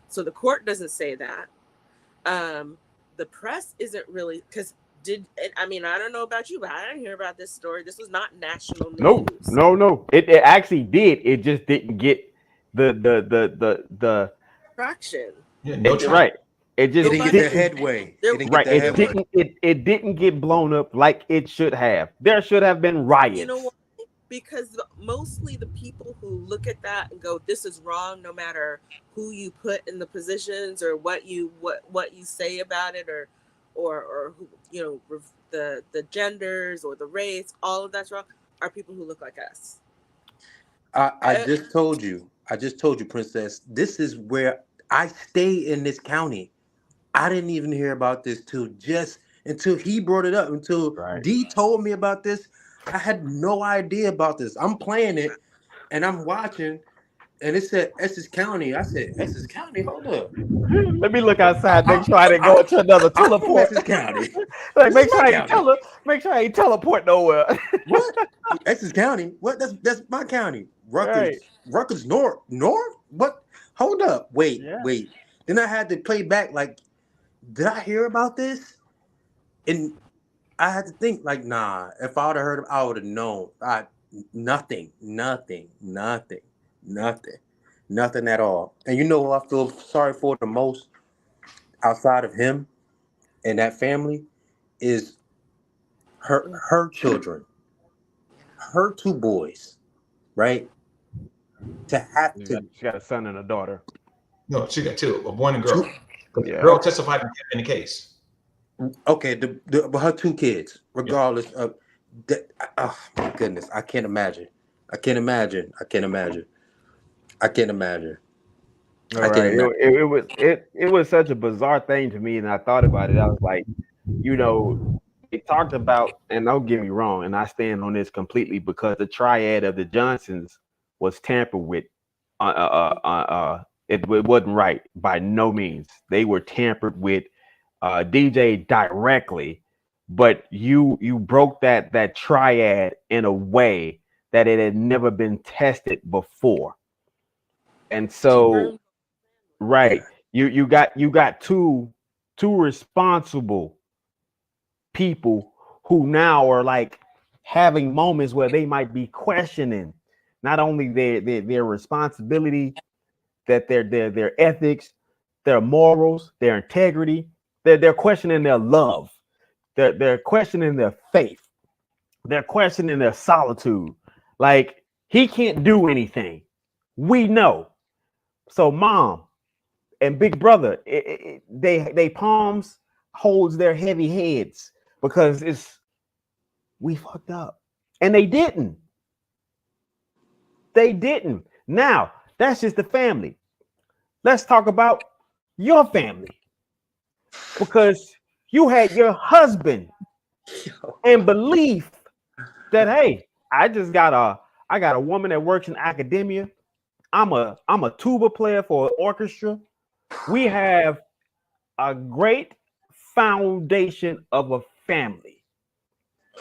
So the court doesn't say that. The press isn't really, because I don't know about you, but I didn't hear about this story. This was not national news. No. It actually did. It just didn't get the traction. Right. It just didn't get the headway. It didn't get blown up like it should have. There should have been riots. You know what? Because mostly the people who look at that and go, "This is wrong," no matter who you put in the positions or what you say about it, or who, you know, the genders or the race, all of that's wrong, are people who look like us. I just told you, Princess. This is where I stay in this county. I didn't even hear about this until he brought it up. Until D told me about this, I had no idea about this. I'm playing it and I'm watching, and it said Essex County. I said Essex County. Hold up. Let me look outside. Make sure I didn't go into another teleport. Essex County. Like, make sure I ain't teleport nowhere. What? Essex County? What? That's my county. Rutgers. Right. Rutgers North. What? Hold up. Wait. Then I had to play back. Like, did I hear about this? And I had to think. Like, nah. If I would have heard, I would have known. Nothing at all. And you know who I feel sorry for the most outside of him and that family is her children, her 2 boys, right? To have to. She got a son and a daughter. No, she got 2, a boy and a girl. The Yeah. girl testified in the case. Okay, her 2 kids, regardless of that. Oh my goodness, I can't imagine. It was such a bizarre thing to me, and I thought about it. I was like, they talked about, and don't get me wrong, and I stand on this completely, because the triad of the Johnsons was tampered with. It wasn't right by no means. They were tampered with. DJ directly, but you broke that triad in a way that it had never been tested before. And so, right, you got two responsible people who now are like having moments where they might be questioning not only their responsibility, that their ethics, their morals, their integrity. They're questioning their love. They're questioning their faith. They're questioning their solitude. Like, he can't do anything. We know. So mom and big brother, they palms holds their heavy heads because we fucked up. And they didn't. Now, that's just the family. Let's talk about your family. Because you had your husband and belief that, hey, I got a woman that works in academia. I'm a tuba player for an orchestra. We have a great foundation of a family,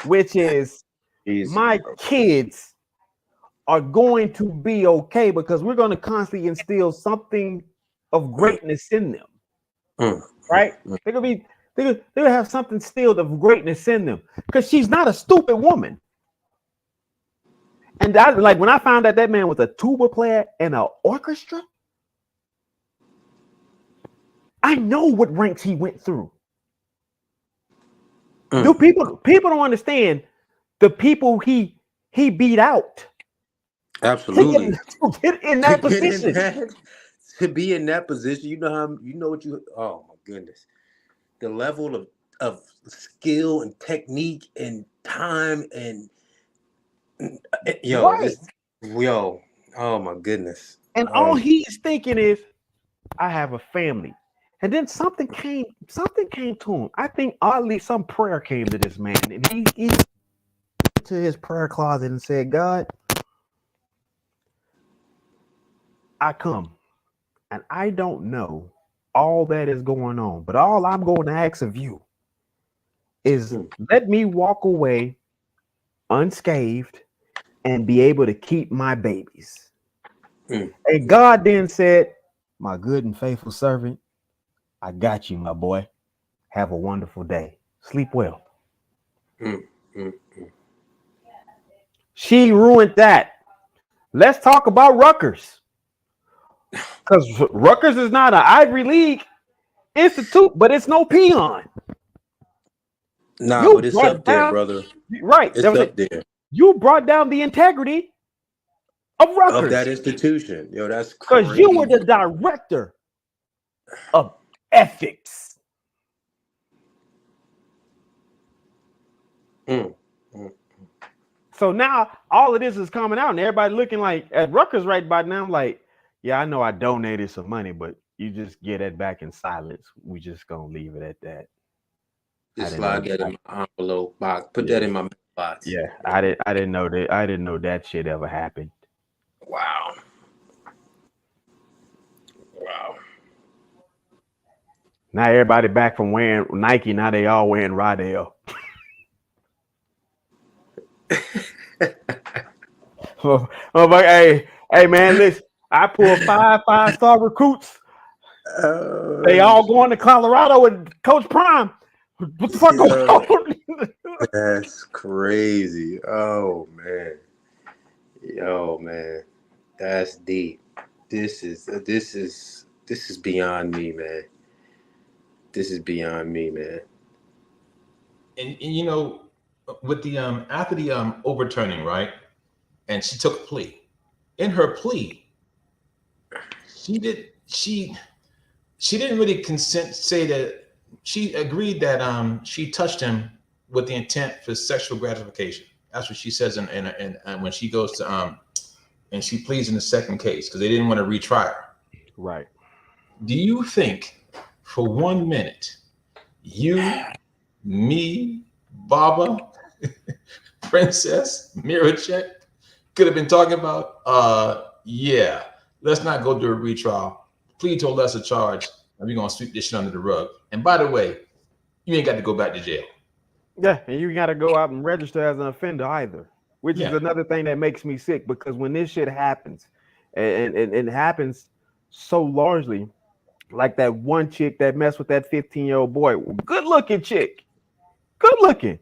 which is my kids are going to be okay because we're going to constantly instill something of greatness in them. Right? They're gonna have something instilled of greatness in them because she's not a stupid woman. And like when I found out that man was a tuba player in an orchestra, I know what ranks he went through. Do people don't understand the people he beat out. Absolutely. To get in that position. To be in that position, oh my goodness. The level of skill and technique and time and oh my goodness. And all he's thinking is, I have a family. And then something came to him. I think oddly some prayer came to this man, and he to his prayer closet and said, God, I come, and I don't know all that is going on, but all I'm going to ask of you is let me walk away unscathed and be able to keep my babies. And God then said, my good and faithful servant, I got you, my boy. Have a wonderful day. Sleep well. She ruined that. Let's talk about Rutgers. Because Rutgers is not an Ivy League institute, but it's no peon. Nah, but it's up there, brother. Right. It's up there. You brought down the integrity of Rutgers. Of that institution. Yo, that's because you were the director of ethics. So now all of this is coming out, and everybody looking like at Rutgers right by now. I'm like, yeah, I know I donated some money, but you just get it back in silence. We just gonna leave it at that. Just slide that in my envelope box. Put that in my box. Yeah, I didn't know that. I didn't know that shit ever happened. Wow. Now everybody back from wearing Nike. Now they all wearing Rydell. Hey man, listen. I pulled 5 5-star recruits. They all going to Colorado with Coach Prime. What the fuck going on? That's crazy. Oh man. Yo man. That's deep. This is beyond me, man. This is beyond me, man. And you know, with the after the overturning, right? And she took a plea. In her plea, she didn't really say that she agreed that she touched him with the intent for sexual gratification. That's what she says in when she goes to and she pleads in the second case because they didn't want to retry her. Right. Do you think for 1 minute, you, me, Baba, Princess, Miracek could have been talking about, yeah, let's not go do a retrial. Plead to a lesser charge, and we're gonna sweep this shit under the rug. And by the way, you ain't got to go back to jail. Yeah, and you got to go out and register as an offender either, which is another thing that makes me sick because when this shit happens, and it happens so largely, like that one chick that messed with that 15-year-old boy, good-looking chick, good-looking.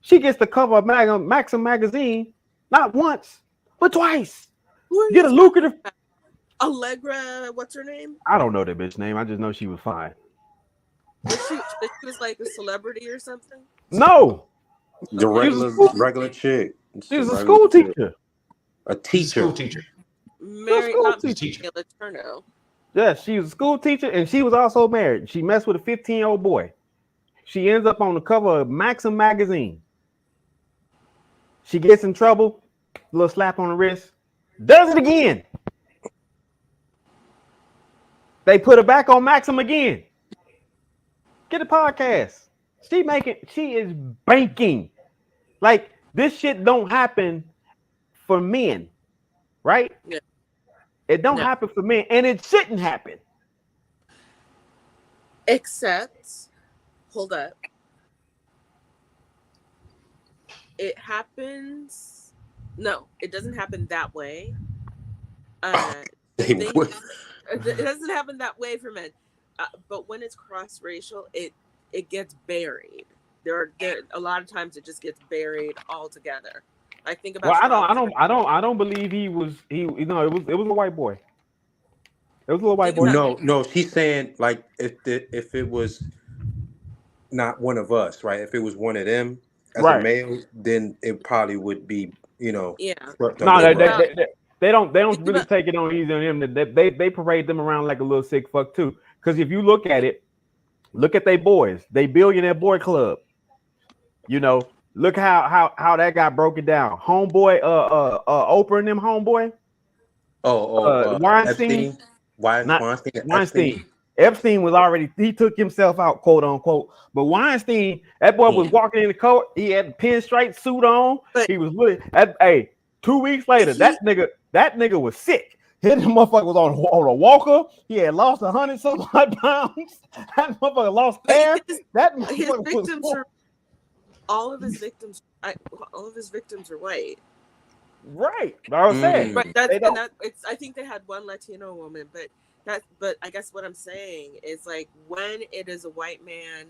She gets the cover of Maxim magazine, not once, but twice. Get a lucrative. Allegra, what's her name? I don't know that bitch name. I just know she was fine. She was like a celebrity or something. No, the regular chick. She was a school teacher. A teacher. School teacher. Married, not teacher. Turno. Yeah, she was a school teacher, and she was also married. She messed with a 15-year-old boy. She ends up on the cover of Maxim magazine. She gets in trouble, little slap on the wrist, does it again. They put her back on Maxim again. Get a podcast. She is banking. Like, this shit don't happen for men, right? Yeah. It don't happen for men, and it shouldn't happen. Except, hold up. It happens. No, it doesn't happen that way. It doesn't happen that way for men. But when it's cross-racial, it gets buried. There are a lot of times it just gets buried altogether. I think about. Well, I don't believe it was a white boy. It was a little white boy. No, she's saying like if it was not one of us, right? If it was one of them as a male, then it probably would be, Yeah. No, they don't really take it on easy on them. They parade them around like a little sick fuck too. Because if you look at it, look at they boys, they billionaire boy club. You know, look how that got broken down. Homeboy, Oprah and them homeboy. Weinstein. Weinstein. Epstein was already, he took himself out, quote unquote. But Weinstein, that boy was walking in the court. He had a pinstripe suit on. He was looking at, 2 weeks later, that nigga was sick. His motherfucker was on a walker. He had lost 100-some odd pounds. That motherfucker lost hair. All of his victims are white. Right. I was saying. Right. I think they had one Latino woman, but I guess what I'm saying is like when it is a white man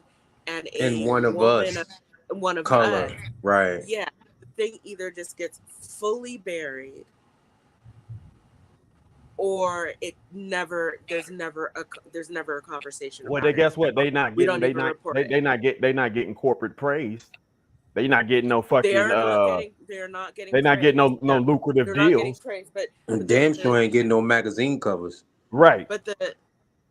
and one of us, one of color, us, right? Yeah, the thing either just gets fully buried, or there's never a conversation. Well, guess what? They not getting corporate praise. They're not getting no fucking. They're not getting no lucrative deals. And damn sure ain't getting no magazine covers. Right. But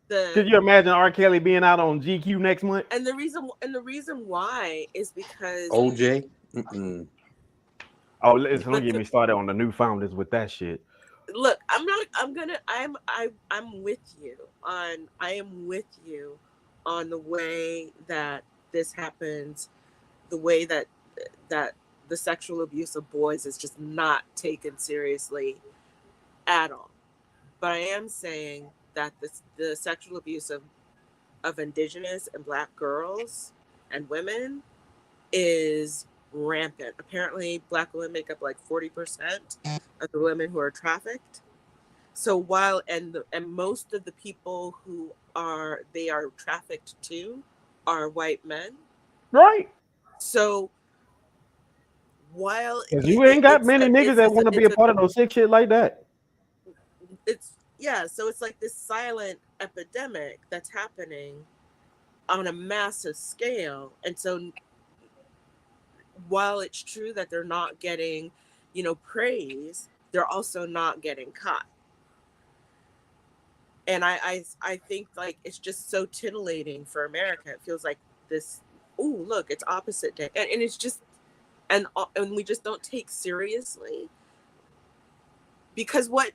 could you imagine R. Kelly being out on GQ next month? And the reason why is because OJ. Oh, listen, don't get me started on the new founders with that shit. Look, I'm with you on the way that this happens, the way that the sexual abuse of boys is just not taken seriously at all. But I am saying that the sexual abuse of of Indigenous and Black girls and women is rampant. Apparently, Black women make up like 40% of the women who are trafficked. So while and most of the people who they are trafficked to are white men, right? So while you ain't got many niggas that want to be a part of no sick shit like that. So it's like this silent epidemic that's happening on a massive scale. And so while it's true that they're not getting, praise, they're also not getting caught. And I think like it's just so titillating for America. It feels like this, oh, look, it's opposite day. And it's just, and we just don't take seriously, because what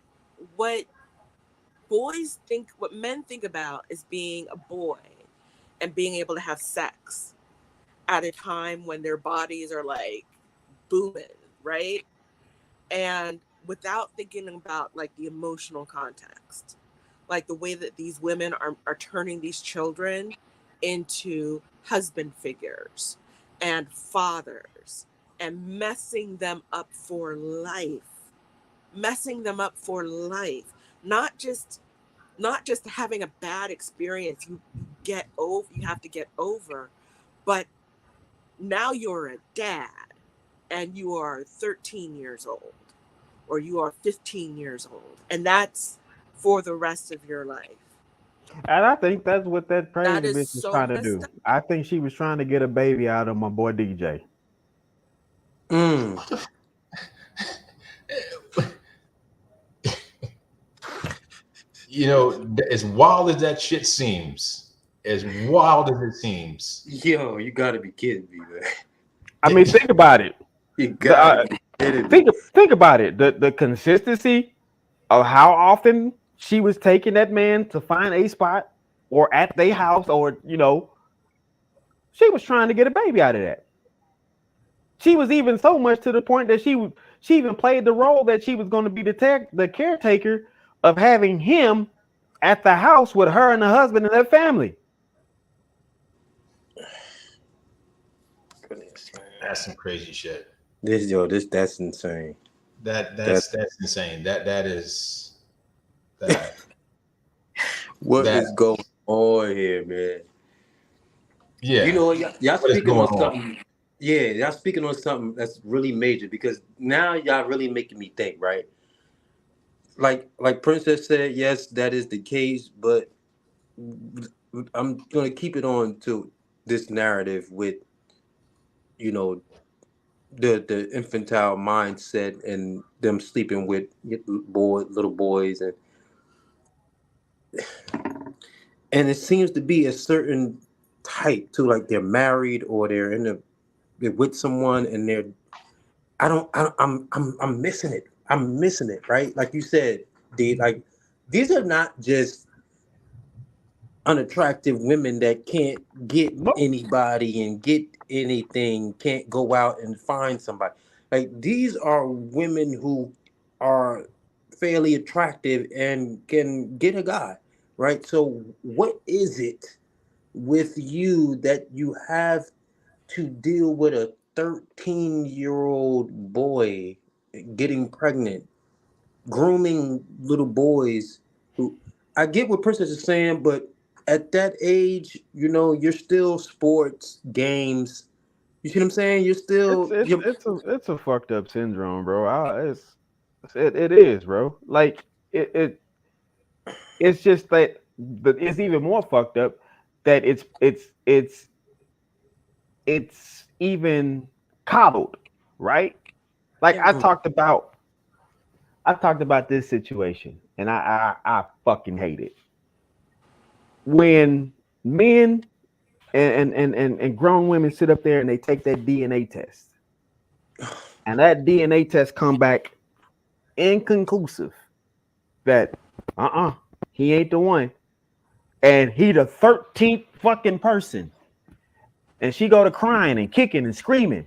men think about is being a boy and being able to have sex at a time when their bodies are like booming, right? And without thinking about like the emotional context, like the way that these women are turning these children into husband figures and fathers and messing them up for life, not just having a bad experience you have to get over, but now you're a dad and you are 13 years old or you are 15 years old, and that's for the rest of your life. And I think that's what that crazy bitch was trying to do. I think she was trying to get a baby out of my boy DJ. As wild as that shit seems, yo, you gotta be kidding me, man. I mean, think about it. You gotta be kidding me. Think about it. The consistency of how often she was taking that man to find a spot or at their house, or she was trying to get a baby out of that. She was even so much to the point that she even played the role that she was going to be the caretaker of having him at the house with her and the husband and their family. That's some crazy shit. That's insane. That's insane. That is. What is going on here, man? Yeah. Y'all speaking on something. Yeah, y'all speaking on something that's really major, because now y'all really making me think, right? Like Princess said, yes, that is the case, but I'm gonna keep it on to this narrative with, the infantile mindset and them sleeping with little boys, and it seems to be a certain type too, like they're married or they're with someone and I'm missing it. I'm missing it, right? Like you said, D, like these are not just unattractive women that can't get anybody and get anything, can't go out and find somebody. Like these are women who are fairly attractive and can get a guy, right? So what is it with you that you have to deal with a 13-year-old boy getting pregnant, grooming little boys who, I get what Princess is saying, but at that age, you're still sports, games. You see what I'm saying? You're still it's a fucked up syndrome, bro. It is, bro. Like it's just that, but it's even more fucked up that it's even coddled, right? Like I talked about this situation, and I fucking hate it when men and grown women sit up there and they take that DNA test, and that DNA test come back inconclusive that he ain't the one, and he the 13th fucking person, and she go to crying and kicking and screaming,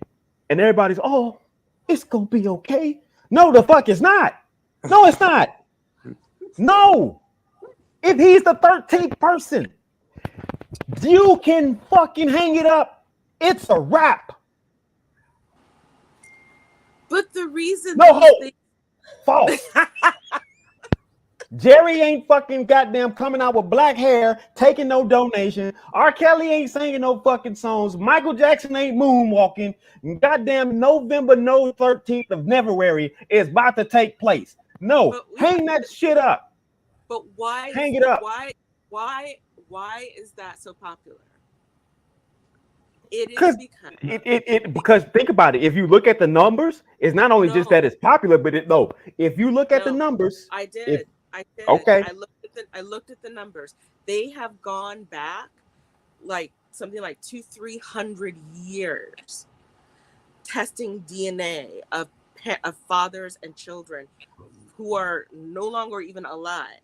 and everybody's, oh, it's gonna be okay. No, the fuck it's not. No, it's not. No. If he's the 13th person, You can fucking hang it up. It's a wrap. But the reason no hope. False. Jerry ain't fucking goddamn coming out with black hair, taking no donation. R. Kelly ain't singing no fucking songs. Michael Jackson ain't moonwalking. Goddamn November 13th of Neverary is about to take place. No, hang that shit up. But why? Hang it up. Why is that so popular? It is because think about it. If you look at the numbers, it's not only just that it's popular, but if you look at the numbers, I did. Okay. I looked at the numbers. They have gone back like something like 200-300 years testing DNA of fathers and children who are no longer even alive.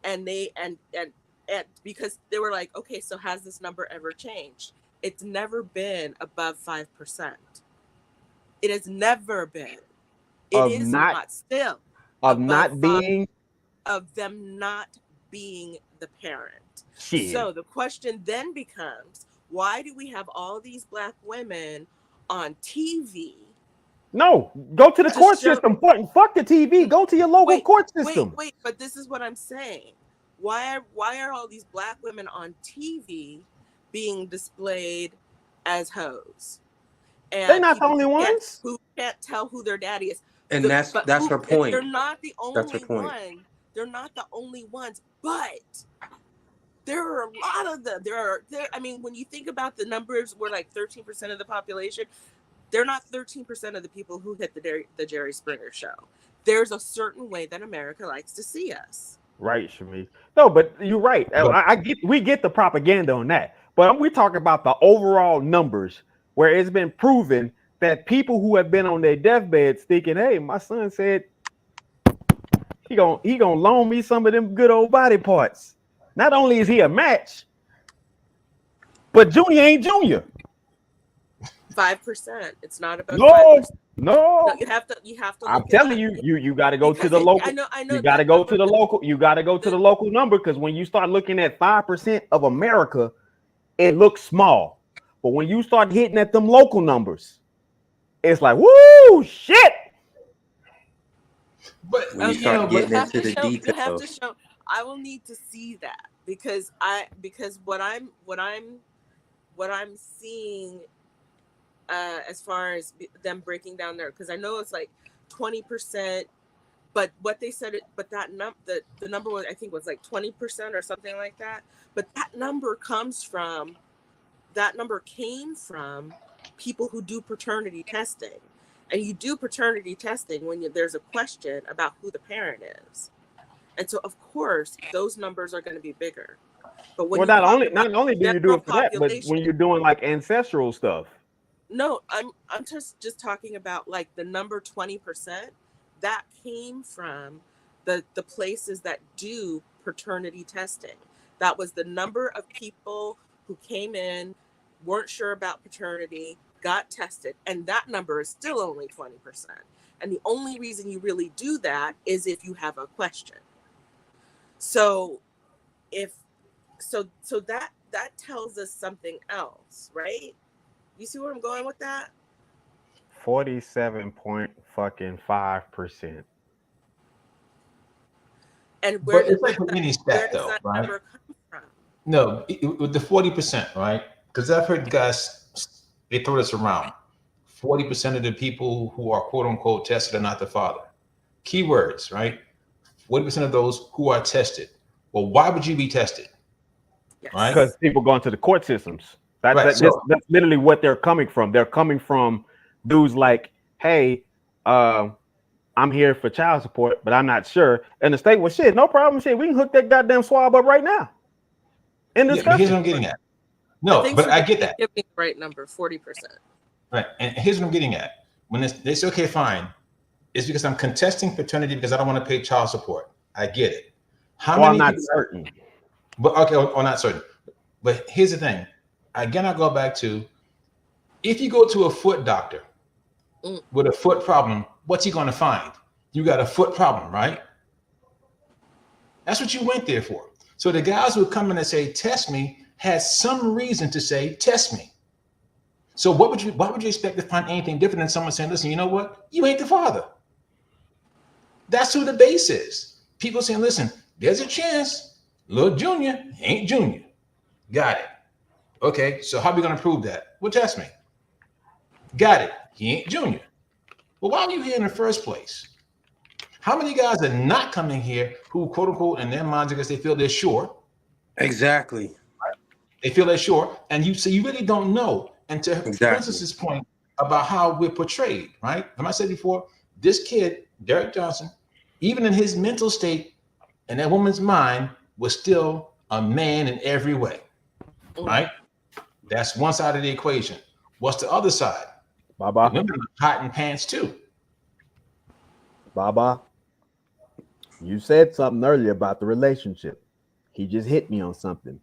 And they and because they were like, okay, so has this number ever changed? It's never been above 5%. It has never been. It is not still of not being of them not being the parent. Shit. So the question then becomes, why do we have all these black women on TV? No, go to the court system. Fuck the TV. Go to your local court system. Wait, but this is what I'm saying. Why are all these black women on TV being displayed as hoes? And they're not the only ones who can't tell who their daddy is. And that's her point. They're not the only That's her point. one. They're not the only ones, but there are a lot of them. I mean, when you think about the numbers, we're like 13% of the population. They're not 13% of the people who hit the Jerry Springer show. There's a certain way that America likes to see us. Right, Shami. No, but you're right. We get the propaganda on that, but we talk about the overall numbers where it's been proven that people who have been on their deathbeds thinking, "Hey, my son said he gonna loan me some of them good old body parts." Not only is he a match, but Junior ain't Junior. 5%. It's not about no. 5%. No, you have to. I'm telling you got to go to the local. I know. You got to go to the local. You got to go to the local number, because when you start looking at 5% of America, it looks small. But when you start hitting at them local numbers, it's like, woo, shit. But when you start getting into the details, you have to show. I will need to see that because what I'm seeing. As far as them breaking down there, because I know it's like 20%, but what they said, that the number was, I think, was like 20% or something like that. But that number came from people who do paternity testing, and you do paternity testing when there's a question about who the parent is, and so of course those numbers are going to be bigger. But when not only do you do it for that, but when you're doing like ancestral stuff. No, I'm just talking about like the number 20% that came from the places that do paternity testing. That was the number of people who came in, weren't sure about paternity, got tested, and that number is still only 20%. And the only reason you really do that is if you have a question. So that tells us something else, right? You see where I'm going with that? 47.5%. And where does that number come from? No, with the 40%, right? Because I've heard guys, they throw this around. 40% of the people who are quote unquote tested are not the father. Keywords, right? 40% of those who are tested. Well, why would you be tested? Yes. Right? Because people go into the court systems. That's literally what they're coming from. They're coming from dudes like, hey, I'm here for child support, but I'm not sure. And the state was shit, no problem, shit. We can hook that goddamn swab up right now. But here's what I'm getting at. No, but I get that. Giving the right number, 40%. Right, and here's what I'm getting at. When they say, okay, fine, it's because I'm contesting paternity because I don't want to pay child support. I get it. I'm not certain. But okay, or not certain. But here's the thing. Again, I go back to, if you go to a foot doctor with a foot problem, what's he going to find? You got a foot problem, right? That's what you went there for. So the guys who come in and say, test me, has some reason to say, test me. So why would you expect to find anything different than someone saying, listen, you know what? You ain't the father. That's who the base is. People saying, listen, there's a chance little Junior ain't Junior. Got it. Okay, so how are we going to prove that? Well, test me. Got it. He ain't Junior. Well, why are you here in the first place? How many guys are not coming here who, quote unquote, in their minds, because they feel they're sure? Exactly. They feel they're sure, and you really don't know. And to Princess's point about how we're portrayed, right? And I said before, this kid, Derek Johnson, even in his mental state and that woman's mind, was still a man in every way, right? That's one side of the equation. What's the other side? Baba. Women are hot in pants too. Baba, you said something earlier about the relationship. He just hit me on something.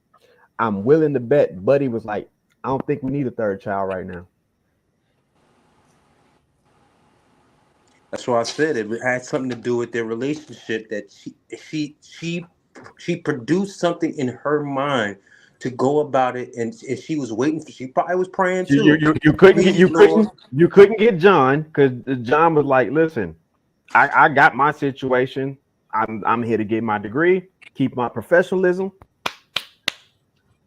I'm willing to bet Buddy was like, I don't think we need a third child right now. That's why I said it had something to do with their relationship, that she produced something in her mind to go about it, and she was waiting for. She probably was praying too. You couldn't get John, because John was like, listen, I got my situation. I'm here to get my degree, keep my professionalism.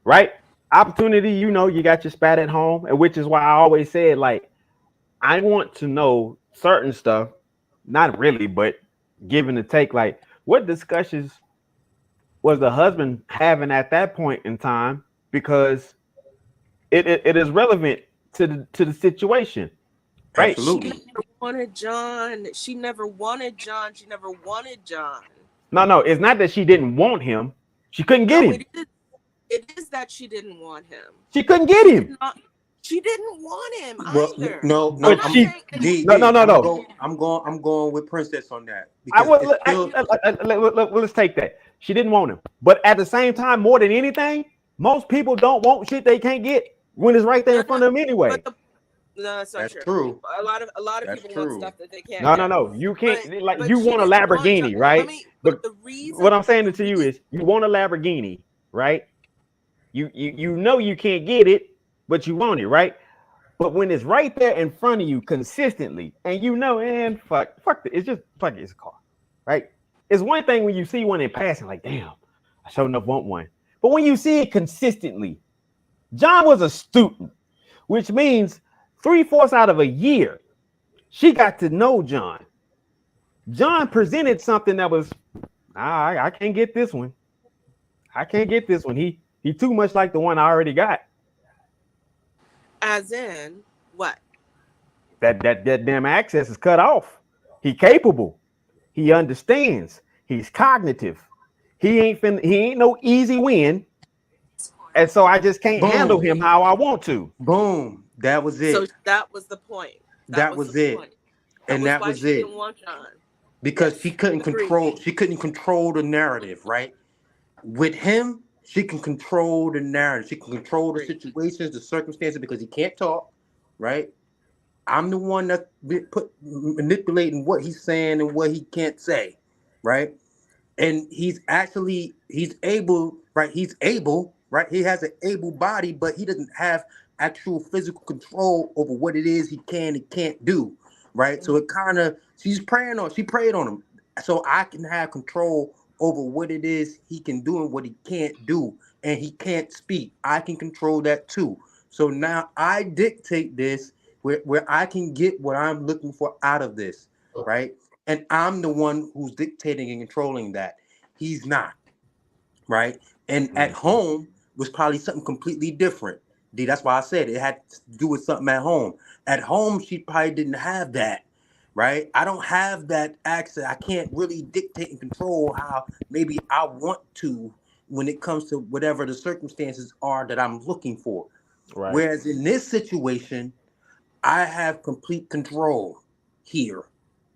Right? Opportunity, you got your spat at home, and which is why I always said, like, I want to know certain stuff, not really, but give and take. Like, what discussions was the husband having at that point in time? Because it is relevant to the situation, right? Absolutely. She never wanted John. She never wanted John. She never wanted John. No, it's not that she didn't want him. She couldn't get him. It is that she didn't want him. She couldn't get him. She didn't want him either. No. I'm going with Princess on that. Let's take that. She didn't want him, but at the same time, more than anything, most people don't want shit they can't get when it's right there in front of them anyway. No, that's not true. True. A lot of people want stuff that they can't. No. You can't. But you want a Lamborghini, right? But the reason what I'm saying to you is, you want a Lamborghini, right? You know you can't get it, but you want it, right? But when it's right there in front of you consistently, and and fuck it, it's just fuck it, it's a car, right? It's one thing when you see one in passing, like, damn, I sure enough want one. But when you see it consistently, John was a student, which means 3/4 out of a year, she got to know John. John presented something that was, I can't get this one. I can't get this one. He too much like the one I already got. As in what? That damn access is cut off. He capable. He understands. He's cognitive. He ain't no easy win. And so I just can't handle him how I want to. Boom. That was it. So that was the point. That was it. And that was it. Didn't want John. Because she couldn't control the narrative, right? With him, she can control the narrative. She can control the situations, the circumstances, because he can't talk, right? I'm the one that's manipulating what he's saying and what he can't say, right? And he's able, right? He's able, right? He has an able body, but he doesn't have actual physical control over what it is he can and can't do, right? So it kind of, she prayed on him. So I can have control over what it is he can do and what he can't do. And he can't speak. I can control that too. So now I dictate this where I can get what I'm looking for out of this, right? And I'm the one who's dictating and controlling that. He's not, right? And at home was probably something completely different. That's why I said it had to do with something at home. At home, she probably didn't have that, right? I don't have that access. I can't really dictate and control how maybe I want to when it comes to whatever the circumstances are that I'm looking for. Right. Whereas in this situation, I have complete control here,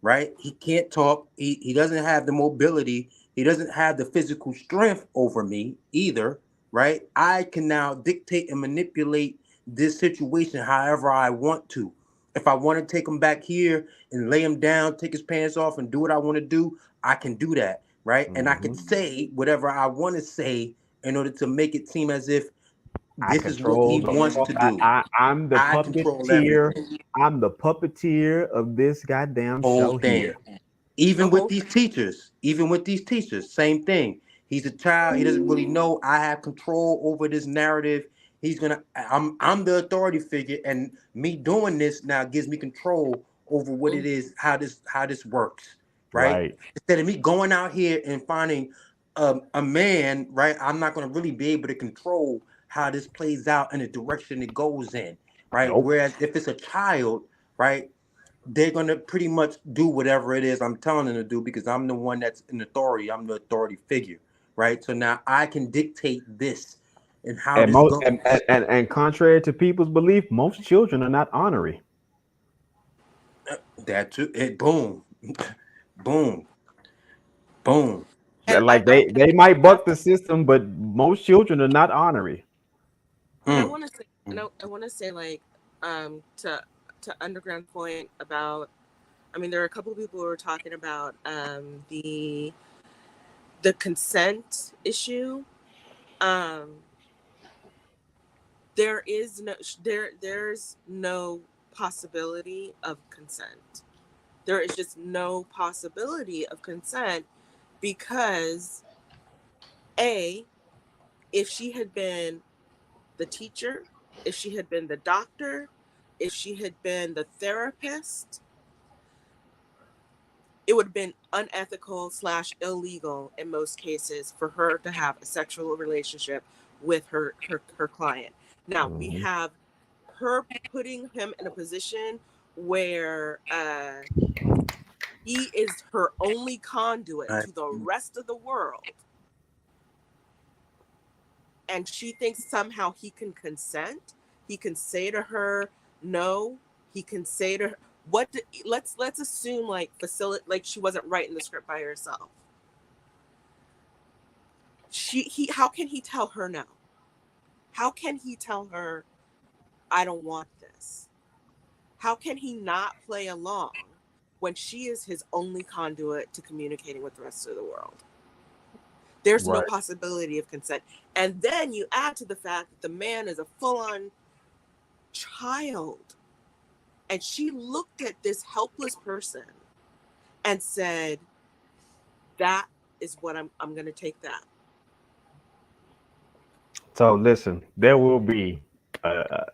right? He can't talk. He doesn't have the mobility. He doesn't have the physical strength over me either, right? I can now dictate and manipulate this situation however I want to. If I want to take him back here and lay him down, take his pants off and do what I want to do, I can do that, right? And I can say whatever I want to say in order to make it seem as if This is what he wants to do. I'm the puppeteer. I'm the puppeteer of this goddamn show here. Even with these teachers, same thing. He's a child. He doesn't really know. I have control over this narrative. I'm the authority figure, and me doing this now gives me control over what it is, how this works, right? Instead of me going out here and finding a man, right? I'm not going to really be able to control how this plays out and the direction it goes in, right? Nope. Whereas if it's a child, right, they're going to pretty much do whatever it is I'm telling them to do because I'm the one that's in authority. I'm the authority figure, right? So now I can dictate this and how this goes. And contrary to people's belief, most children are not honorary. That too. Boom. Boom. Like they might buck the system, but most children are not honorary. I want to say, like, to Underground point about, I mean, there are a couple of people who are talking about the consent issue. There's no possibility of consent. There is just no possibility of consent because if she had been the teacher, if she had been the doctor, if she had been the therapist, it would have been unethical / illegal in most cases for her to have a sexual relationship with her client. Now, we have her putting him in a position where he is her only conduit to the rest of the world. And she thinks somehow he can consent. He can say to her, no. He can say to her, let's assume like she wasn't writing the script by herself. How can he tell her no? How can he tell her, I don't want this? How can he not play along when she is his only conduit to communicating with the rest of the world? There's no possibility of consent. And then you add to the fact that the man is a full-on child. And she looked at this helpless person and said, that is what I'm going to take that. So listen, there will be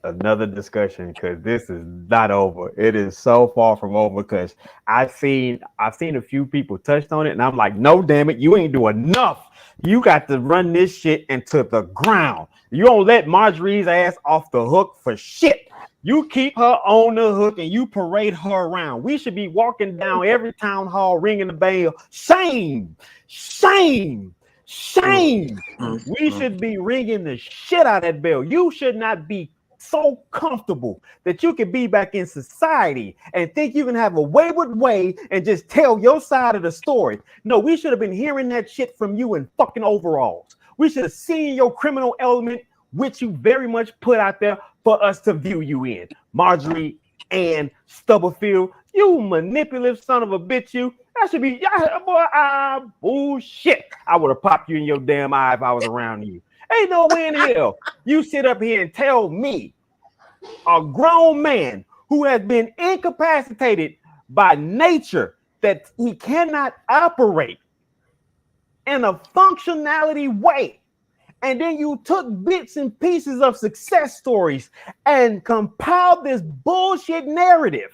another discussion because this is not over. It is so far from over because I've seen a few people touched on it and I'm like, no, damn it, you ain't doing enough. You got to run this shit into the ground. You don't let Marjorie's ass off the hook for shit. You keep her on the hook and you parade her around. We should be walking down every town hall ringing the bell. Shame, shame, shame. We should be ringing the shit out of that bell. You should not be so comfortable that you can be back in society and think you can have a wayward way and just tell your side of the story. No, we should have been hearing that shit from you in fucking overalls. We should have seen your criminal element, which you very much put out there for us to view you in. Marjorie Ann Stubblefield, you manipulative son of a bitch, you. That should be, bullshit. I would have popped you in your damn eye if I was around you. Ain't no way in hell you sit up here and tell me, a grown man who has been incapacitated by nature, that he cannot operate in a functionality way. And then you took bits and pieces of success stories and compiled this bullshit narrative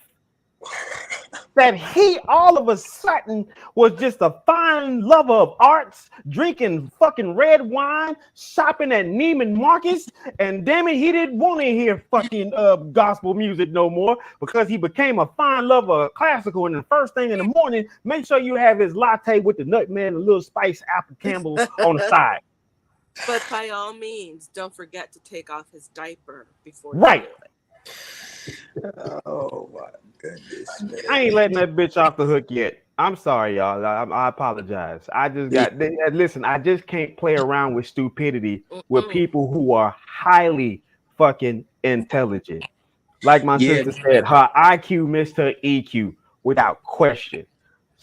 that he all of a sudden was just a fine lover of arts, drinking fucking red wine, shopping at Neiman Marcus, and damn it, he didn't want to hear fucking gospel music no more because he became a fine lover of classical. And the first thing in the morning, make sure you have his latte with the nutmeg and a little spice apple Campbell on the side. But by all means, don't forget to take off his diaper before you do it. Oh my goodness, man. I ain't letting that bitch off the hook yet. I'm sorry, y'all. I apologize. I just got listen. I just can't play around with stupidity with people who are highly fucking intelligent. Like my sister said, her IQ missed her EQ without question.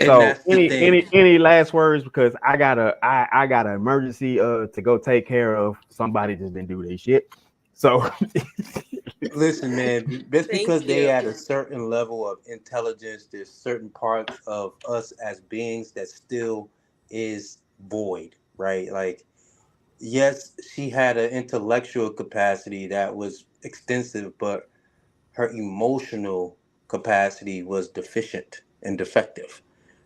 So any last words, because I got an emergency to go take care of. Somebody just didn't do their shit. So listen, man, just Thank because they you. at a certain level of intelligence, there's certain parts of us as beings that still is void, right? Like, yes, she had an intellectual capacity that was extensive, but her emotional capacity was deficient and defective,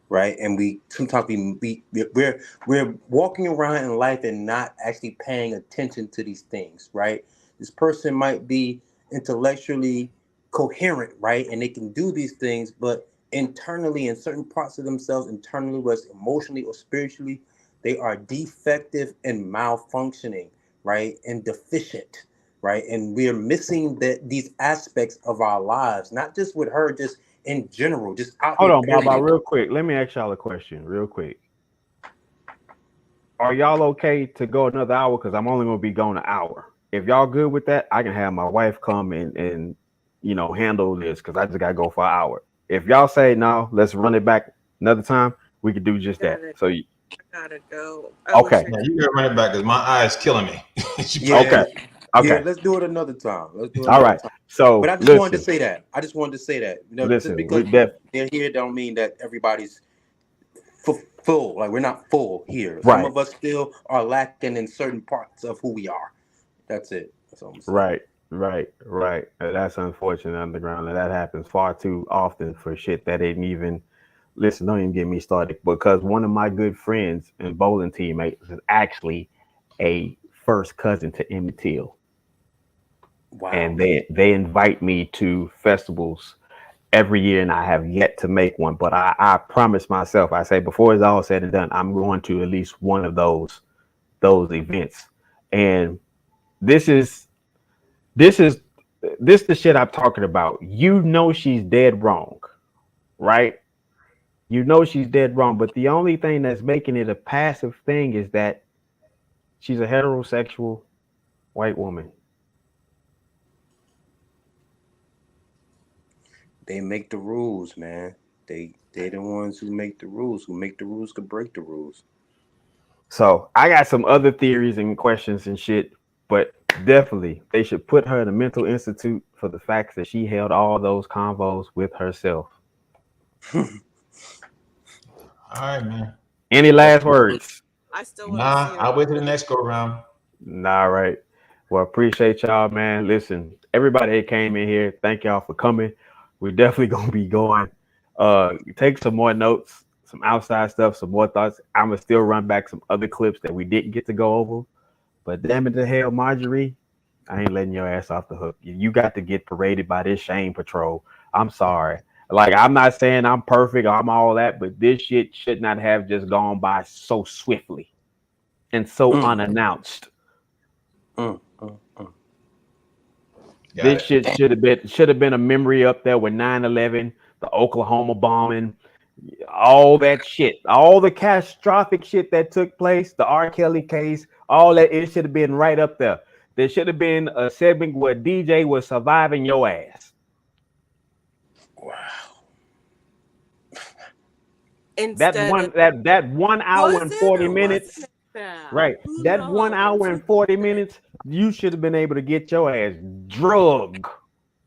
right? And we sometimes we're walking around in life and not actually paying attention to these things, right? This person might be intellectually coherent, right? And they can do these things, but internally, in certain parts of themselves, internally, whether it's emotionally or spiritually, they are defective and malfunctioning, right? And deficient, right? And we're missing these aspects of our lives, not just with her, just in general, just out hold here. on, Baba, real quick. Let me ask y'all a question, real quick. Are y'all okay to go another hour? Because I'm only gonna be gone an hour. If y'all good with that, I can have my wife come and handle this because I just gotta go for an hour. If y'all say no, let's run it back another time. We could do just that. So I gotta go. Okay. Yeah, you gotta run it back because my eye is killing me. Yeah. Okay. Yeah, let's do it another time. All right. So, but I just wanted to say that. Listen, just because they're here don't mean that everybody's full. Like, we're not full here. Some Right. of us still are lacking in certain parts of who we are. That's it. That's all I'm saying. Right. That's unfortunate, Underground. That happens far too often for shit that ain't even. Listen, don't even get me started, because one of my good friends and bowling teammates is actually a first cousin to Emmett Till. Wow. And they invite me to festivals every year, and I have yet to make one. But I promise myself, I say before it's all said and done, I'm going to at least one of those events. And this is the shit I'm talking about. You know she's dead wrong, right? You know she's dead wrong, but the only thing that's making it a passive thing is that she's a heterosexual white woman. They make the rules, man. They're the ones who make the rules. Who make the rules could break the rules. So I got some other theories and questions and shit, but definitely they should put her in a mental institute for the fact that she held all those convos with herself. All right, man. Any last words? I'll wait till the next go round. All right. Well, appreciate y'all, man. Listen, everybody that came in here, thank y'all for coming. We're definitely gonna be going. Take some more notes, some outside stuff, some more thoughts. I'm gonna still run back some other clips that we didn't get to go over. But damn it to hell, Marjorie, I ain't letting your ass off the hook. You got to get paraded by this shame patrol. I'm sorry. Like, I'm not saying I'm perfect or I'm all that, but this shit should not have just gone by so swiftly and so unannounced. This shit should have been a memory up there with 9/11, the Oklahoma bombing, all that shit, all the catastrophic shit that took place, the R. Kelly case, all that. It should have been right up there. There should have been a segment where DJ was surviving your ass. Wow. That 1 hour and 40 minutes. Right. That 1 hour and 40 minutes, you should have been able to get your ass drugged.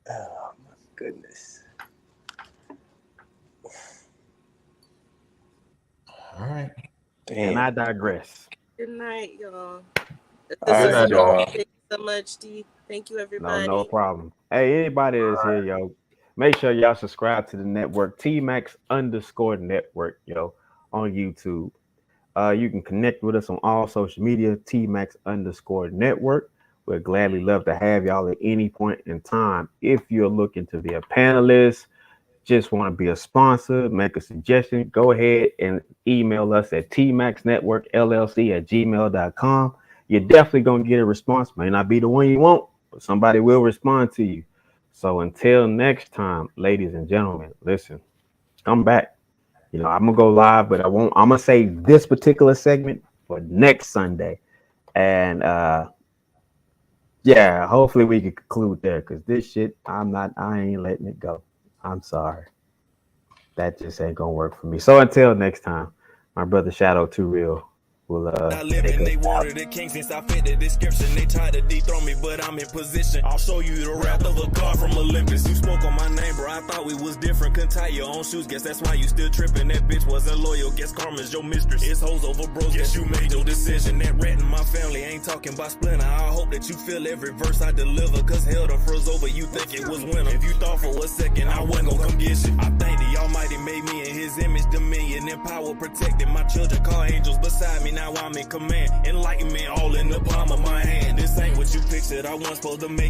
Oh my goodness. All right. Damn. And I digress. Good night, y'all. Thank you so much, D. Thank you, everybody. No problem. Hey, anybody that's here, yo, make sure y'all subscribe to the network, TMAX_network, yo, on YouTube. You can connect with us on all social media, TMAX_network. We'd gladly love to have y'all at any point in time. If you're looking to be a panelist, just want to be a sponsor, make a suggestion, go ahead and email us at tmaxnetworkllc@gmail.com. You're definitely going to get a response. May not be the one you want, but somebody will respond to you. So until next time, ladies and gentlemen, listen, come back. You know, I'm going to go live, but I'm going to save this particular segment for next Sunday. And yeah, hopefully we can conclude there, because this shit, I ain't letting it go. I'm sorry. That just ain't going to work for me. So until next time, my brother Shadow Too Real, We'll I live in they wanted the king since I fit the description. They tried to dethrone me, but I'm in position. I'll show you the wrath of a god from Olympus. You spoke on my name, bro. I thought we was different. Couldn't tie your own shoes. Guess that's why you still tripping. That bitch wasn't loyal. Guess karma's your mistress. It's hoes over bros. Guess you made your decision. That rat in my family ain't talking about splinter. I hope that you feel every verse I deliver. Cause hell done froze over. You think it was winter. If you thought for a second I wasn't gonna come get you. I think the Almighty made me in his image, dominion and power protected. My children call angels beside me. Now I'm in command. Enlightenment all in the palm of my hand. This ain't what you pictured. I wasn't supposed to make